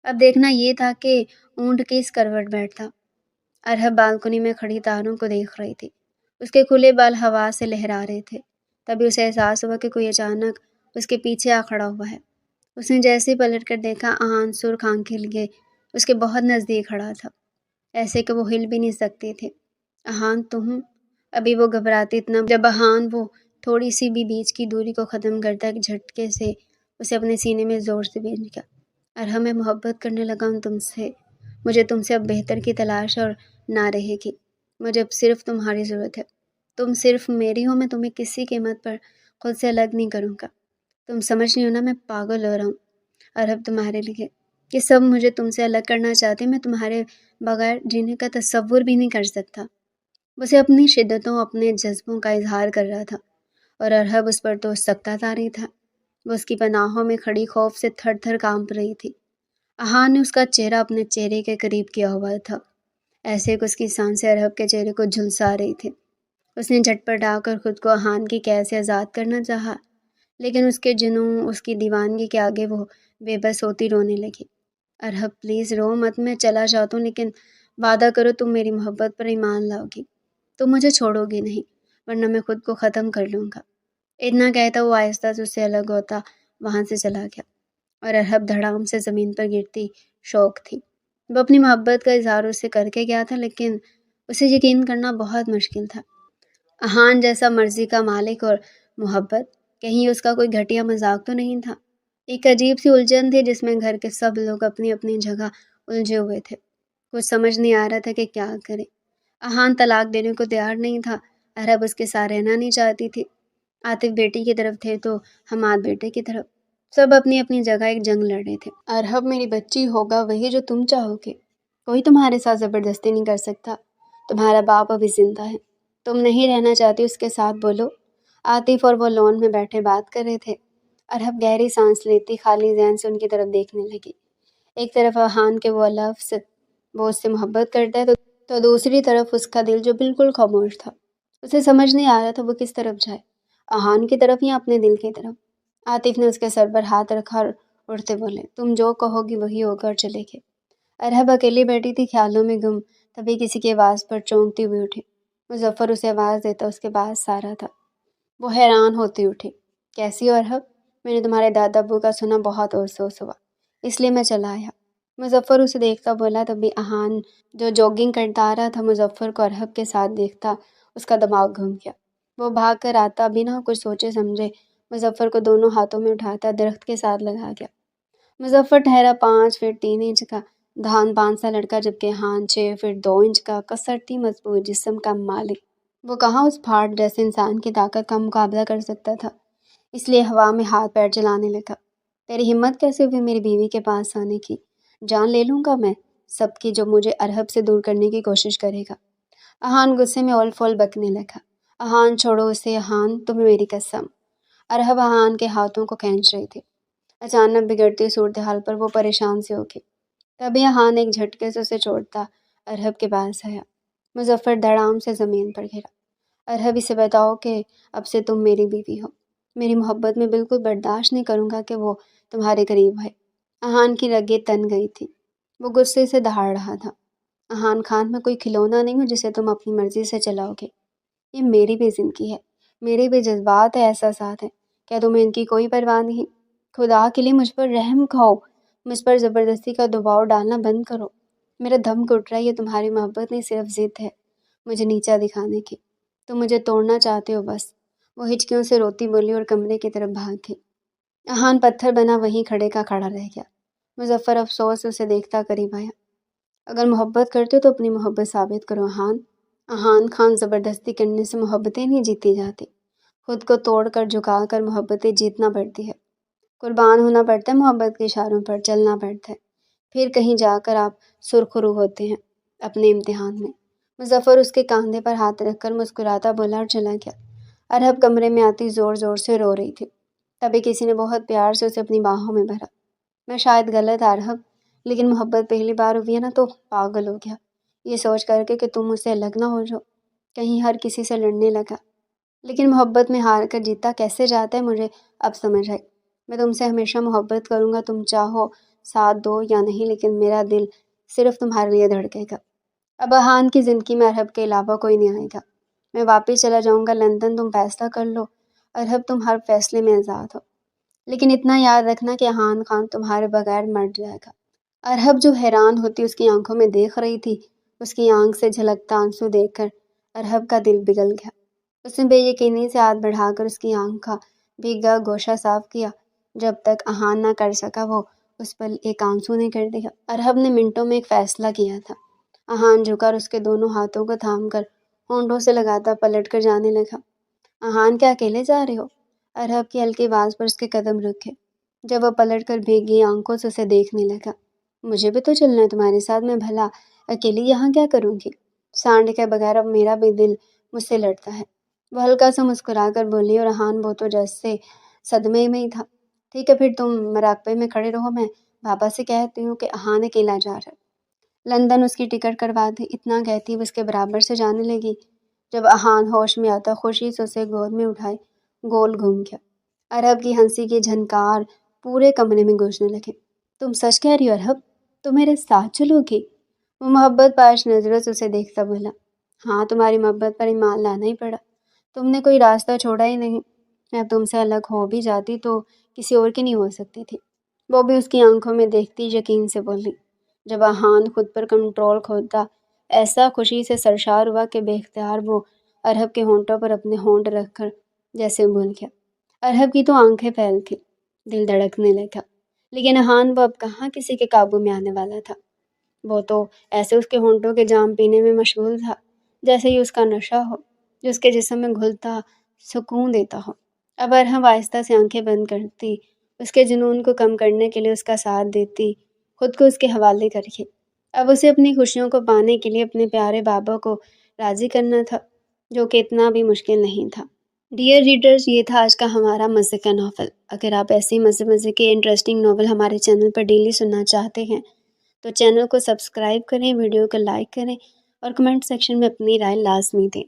اب دیکھنا یہ تھا کہ اونٹ کس کروٹ بیٹھتا۔ ارحب بالکنی میں کھڑی تاروں کو دیکھ رہی تھی۔ اس کے کھلے بال ہوا سے لہرا رہے تھے۔ تبھی اسے احساس ہوا کہ کوئی اچانک اس کے پیچھے آ کھڑا ہوا ہے۔ اس نے جیسے ہی پلٹ کر دیکھا، احان سرخ آنکھیں لیے اس کے بہت نزدیک کھڑا تھا، ایسے کہ وہ ہل بھی نہیں سکتے تھے۔ احان تم؟ ابھی وہ گھبراتی اتنا جب احان وہ تھوڑی سی بھی بیچ کی دوری کو ختم کرتا ایک جھٹکے سے اسے اپنے سینے میں زور سے بھیج گیا۔ ارحب میں محبت کرنے لگا ہوں تم سے، مجھے تم سے اب بہتر کی تلاش اور نہ رہے گی، مجھے اب صرف تمہاری ضرورت ہے، تم صرف میری ہو، میں تمہیں کسی قیمت پر خود سے الگ نہیں کروں گا، تم سمجھ نہیں ہو نا میں پاگل ہو رہا ہوں ارحب تمہارے لیے، یہ سب مجھے تم سے الگ کرنا چاہتے، میں تمہارے بغیر جینے کا تصور بھی نہیں کر سکتا۔ اسے اپنی شدتوں اپنے جذبوں کا اظہار کر رہا تھا اور ارحب اس پر تو سکتہ طاری تھا۔ وہ اس کی پناہوں میں کھڑی خوف سے تھر تھر کانپ رہی تھی۔ احان نے اس کا چہرہ اپنے چہرے کے قریب کیا ہوا تھا، ایسے کہ اس کی سانسیں ارحب کے چہرے کو جھلسا رہی تھی۔ اس نے جھٹپٹا کر خود کو احان کی قید سے آزاد کرنا چاہا، لیکن اس کے جنون، اس کی دیوانگی کے آگے وہ بے بس ہوتی رونے لگی۔ ارحب پلیز رو مت، میں چلا جاتا ہوں، لیکن وعدہ کرو تم میری محبت پر ایمان لاؤ گی، تم مجھے چھوڑو گی نہیں، ورنہ میں خود کو ختم کر لوں گا۔ اتنا کہتا وہ آہستہ سے اس سے الگ ہوتا وہاں سے چلا گیا، اور ارحب دھڑام سے زمین پر گرتی شوق تھی۔ وہ اپنی محبت کا اظہار اس سے کر کے گیا تھا، لیکن اسے یقین کرنا بہت مشکل تھا۔ احان جیسا مرضی کا مالک اور محبت، کہیں اس کا کوئی گھٹیا مذاق تو نہیں تھا۔ ایک عجیب سی الجھن تھی جس میں گھر کے سب لوگ اپنی اپنی جگہ الجھے ہوئے تھے۔ کچھ سمجھ نہیں آ رہا تھا کہ کیا کرے۔ احان طلاق دینے کو تیار نہیں تھا، ارحب اس کے ساتھ رہنا نہیں چاہتی تھی، عاطف بیٹی کی طرف تھے تو حماد بیٹے کی طرف، سب اپنی اپنی جگہ ایک جنگ لڑ رہے تھے۔ ارحب میری بچی ہوگا وہی جو تم چاہو گے، کوئی تمہارے ساتھ زبردستی نہیں کر سکتا، تمہارا باپ ابھی زندہ ہے، تم نہیں رہنا چاہتی اس کے ساتھ بولو۔ عاطف اور وہ لون میں بیٹھے بات کر رہے تھے۔ ارحب گہری سانس لیتی خالی ذہن سے ان کی طرف دیکھنے لگی۔ ایک طرف احان کے وہ لفظ، وہ اس سے محبت کرتا ہے، تو دوسری طرف اس کا دل جو بالکل خاموش تھا۔ اسے سمجھ نہیں آ رہا تھا وہ کس طرف جائے، احان کی طرف یا اپنے دل کی طرف۔ عاطف نے اس کے سر پر ہاتھ رکھا اور اٹھتے بولے، تم جو کہو گی وہی ہوگا، اور چلے گئے۔ ارحب اکیلی بیٹھی تھی خیالوں میں گم، تبھی کسی کی آواز پر چونکتی ہوئی اٹھی۔ مظفر اسے آواز دیتا اس کے پاس آ رہا تھا۔ وہ حیران ہوتی اٹھی، کیسی ہو ارحب؟ میں نے تمہارے دادا ابو کا سنا، بہت افسوس ہوا، اس لیے میں چلا آیا۔ مظفر اسے دیکھتا بولا، تبھی احان جو جوگنگ کرتا آ رہا تھا مظفر کو ارحب کے ساتھ دیکھتا اس کا دماغ گھوم گیا۔ وہ بھاگ کر آتا بنا کچھ سوچے سمجھے مظفر کو دونوں ہاتھوں میں اٹھاتا درخت کے ساتھ لگا گیا۔ مظفر ٹھہرا 5 فٹ 3 انچ کا دھان بان سا لڑکا، جبکہ احان 6 فٹ 2 انچ کا کسرتی مضبوط جسم کا مالک۔ وہ کہاں اس پھاٹ جیسے انسان کی طاقت کا مقابلہ کر سکتا تھا، اس لیے ہوا میں ہاتھ پیر چلانے لگا۔ تیری ہمت کیسے ہوئی میری بیوی کے پاس آنے کی؟ جان لے لوں گا میں سب کی جو مجھے ارحب سے دور کرنے کی کوشش کرے گا۔ احان غصے میں اول فول بکنے لگا، احان چھوڑو اسے، احان تمہیں میری قسم۔ ارحب احان کے ہاتھوں کو کھینچ رہی تھی۔ اچانک بگڑتی صورتحال پر وہ پریشان سے ہو گئی۔ تبھی احان ایک جھٹکے سے اسے چھوڑتا ارحب کے پاس آیا۔ مظفر دھڑام سے زمین پر گرا۔ ارحب اسے بتاؤ کہ اب سے تم میری بیوی ہو، میری محبت میں بالکل برداشت نہیں کروں گا کہ وہ تمہارے قریب ہے۔ احان کی رگیں تن گئی تھی، وہ غصے سے دہاڑ رہا تھا۔ احان خان میں کوئی کھلونا نہیں ہوں جسے تم اپنی مرضی سے چلاؤ گے، یہ میری بھی زندگی ہے، میرے بھی جذبات ہیں، احساسات ہیں، کیا تمہیں ان کی کوئی پرواہ نہیں؟ خدا کے لیے مجھ پر رحم کھاؤ، مجھ پر زبردستی کا دباؤ ڈالنا بند کرو، میرا دم گھٹ رہا ہے، یہ تمہاری محبت نہیں صرف ضد ہے مجھے نیچا دکھانے کی، تم مجھے توڑنا چاہتے ہو بس۔ وہ ہچکیوں سے روتی بولی اور کمرے کی طرف بھاگ گئی۔ احان پتھر بنا وہیں کھڑے کا کھڑا رہ گیا۔ مظفر افسوس سے اسے دیکھتا قریب آیا۔ اگر محبت کرتے ہو تو اپنی محبت ثابت کرو احان۔ احان خان زبردستی کرنے سے محبتیں نہیں جیتی جاتی، خود کو توڑ کر جھکا کر محبتیں جیتنا پڑتی ہے، قربان ہونا پڑتا ہے، محبت کے اشاروں پر چلنا پڑتا ہے، پھر کہیں جا کر آپ سرخرو ہوتے ہیں اپنے امتحان میں۔ مظفر اس کے کاندھے پر ہاتھ رکھ کر مسکراتا بولا اور چلا گیا۔ ارحب کمرے میں آتی زور زور سے رو رہی تھی۔ تبھی کسی نے بہت پیار سے اسے اپنی باہوں میں بھرا۔ میں شاید غلط ارحب، لیکن محبت پہلی بار ہوئی ہے نا تو پاگل ہو گیا، یہ سوچ کر کے کہ تم مجھ سے الگ نہ ہو جاؤ، کہیں ہر کسی سے لڑنے لگا۔ لیکن محبت میں ہار کر جیتا کیسے جاتا ہے مجھے اب سمجھ آئی۔ میں تم سے ہمیشہ محبت کروں گا، تم چاہو ساتھ دو یا نہیں، لیکن میرا دل صرف تمہارے لیے دھڑکے گا۔ اب احان کی زندگی میں ارحب کے علاوہ کوئی نہیں آئے گا۔ میں واپس چلا جاؤں گا لندن، تم فیصلہ کر لو ارحب، تم ہر فیصلے میں آزاد ہو، لیکن اتنا یاد رکھنا کہ احان خان تمہارے بغیر مر جائے گا۔ ارحب جو حیران ہوتی اس کی آنکھوں میں دیکھ رہی تھی، اس کی آنکھ سے جھلکتا آنسو دیکھ کر ارحب کا دل پگھل گیا۔ اس نے بے یقینی سے ہاتھ بڑھا کر اس کی آنکھ کا بھیگا گوشہ صاف کیا۔ جب تک احان نہ کر سکا وہ اس پر ایک آنسو نے کر دیا۔ ارحب نے منٹوں میں ایک فیصلہ کیا تھا۔ احان جھکا اور اس کے دونوں ہاتھوں کو تھام کر ہونٹوں سے لگاتا پلٹ کر جانے لگا۔ احان کیا اکیلے جا رہے ہو؟ ارحب کی ہلکی آواز پر اس کے قدم رکے۔ جب وہ پلٹ کر بھیگی آنکھوں سے اسے دیکھنے لگا۔ مجھے بھی تو چلنا ہے تمہارے ساتھ، میں بھلا اکیلی یہاں کیا کروں گی؟ سانڈ کے بغیر اب میرا بھی دل مجھ سے لڑتا ہے، وہ ہلکا سا مسکرا کر بولی، اور احان وہ تو جیسے صدمے میں ہی تھا۔ ٹھیک ہے پھر تم مراقبے میں کھڑے رہو، میں بابا سے کہتی ہوں کہ احان اکیلا جا رہا ہے، لندن اس کی ٹکٹ کروا دے۔ اتنا کہتی وہ اس کے برابر سے جانے لگی۔ جب احان ہوش میں آتا خوشی سے اسے گود میں اٹھائے گول گھوم گیا۔ ارحب کی ہنسی کی جھنکار پورے کمرے میں گونجنے لگے۔ تم سچ کہہ رہی ہو ارحب؟ تم میرے ساتھ چلو گی؟ وہ محبت پاش نظروں سے اسے دیکھتا بولا، ہاں تمہاری محبت پر ایمان لانا ہی پڑا، تم نے کوئی راستہ چھوڑا ہی نہیں۔ میں اب تم سے الگ ہو بھی جاتی تو کسی اور کی نہیں ہو سکتی تھی۔ وہ بھی اس کی آنکھوں میں دیکھتی یقین سے بولی۔ جب احان خود پر کنٹرول کھوتا ایسا خوشی سے سرشار ہوا کہ بے اختیار وہ ارحب کے ہونٹوں پر اپنے ہونٹ رکھ کر جیسے بھول گیا۔ ارحب کی تو آنکھیں پھیل تھی، دل دھڑکنے لگا، لیکن احان وہ اب کہاں کسی کے قابو میں آنے والا تھا۔ وہ تو ایسے اس کے ہونٹوں کے جام پینے میں مشغول تھا جیسے یہ اس کا نشہ ہو، جو اس کے جسم میں گھلتا سکون دیتا ہو۔ اب ارحب آہستہ سے آنکھیں بند کرتی، اس کے جنون کو کم کرنے کے لیے اس کا ساتھ دیتی، خود کو اس کے حوالے کر کے۔ اب اسے اپنی خوشیوں کو پانے کے لیے اپنے پیارے بابا کو راضی کرنا تھا، جو کہ اتنا بھی مشکل نہیں تھا۔ ڈیئر ریڈرز، یہ تھا آج کا ہمارا مزے کا ناول۔ اگر آپ ایسے ہی مزے کے انٹرسٹنگ ناول ہمارے چینل پر ڈیلی سننا چاہتے ہیں تو چینل کو سبسکرائب کریں، ویڈیو کو لائک کریں اور کمنٹ سیکشن میں اپنی رائے لازمی دیں۔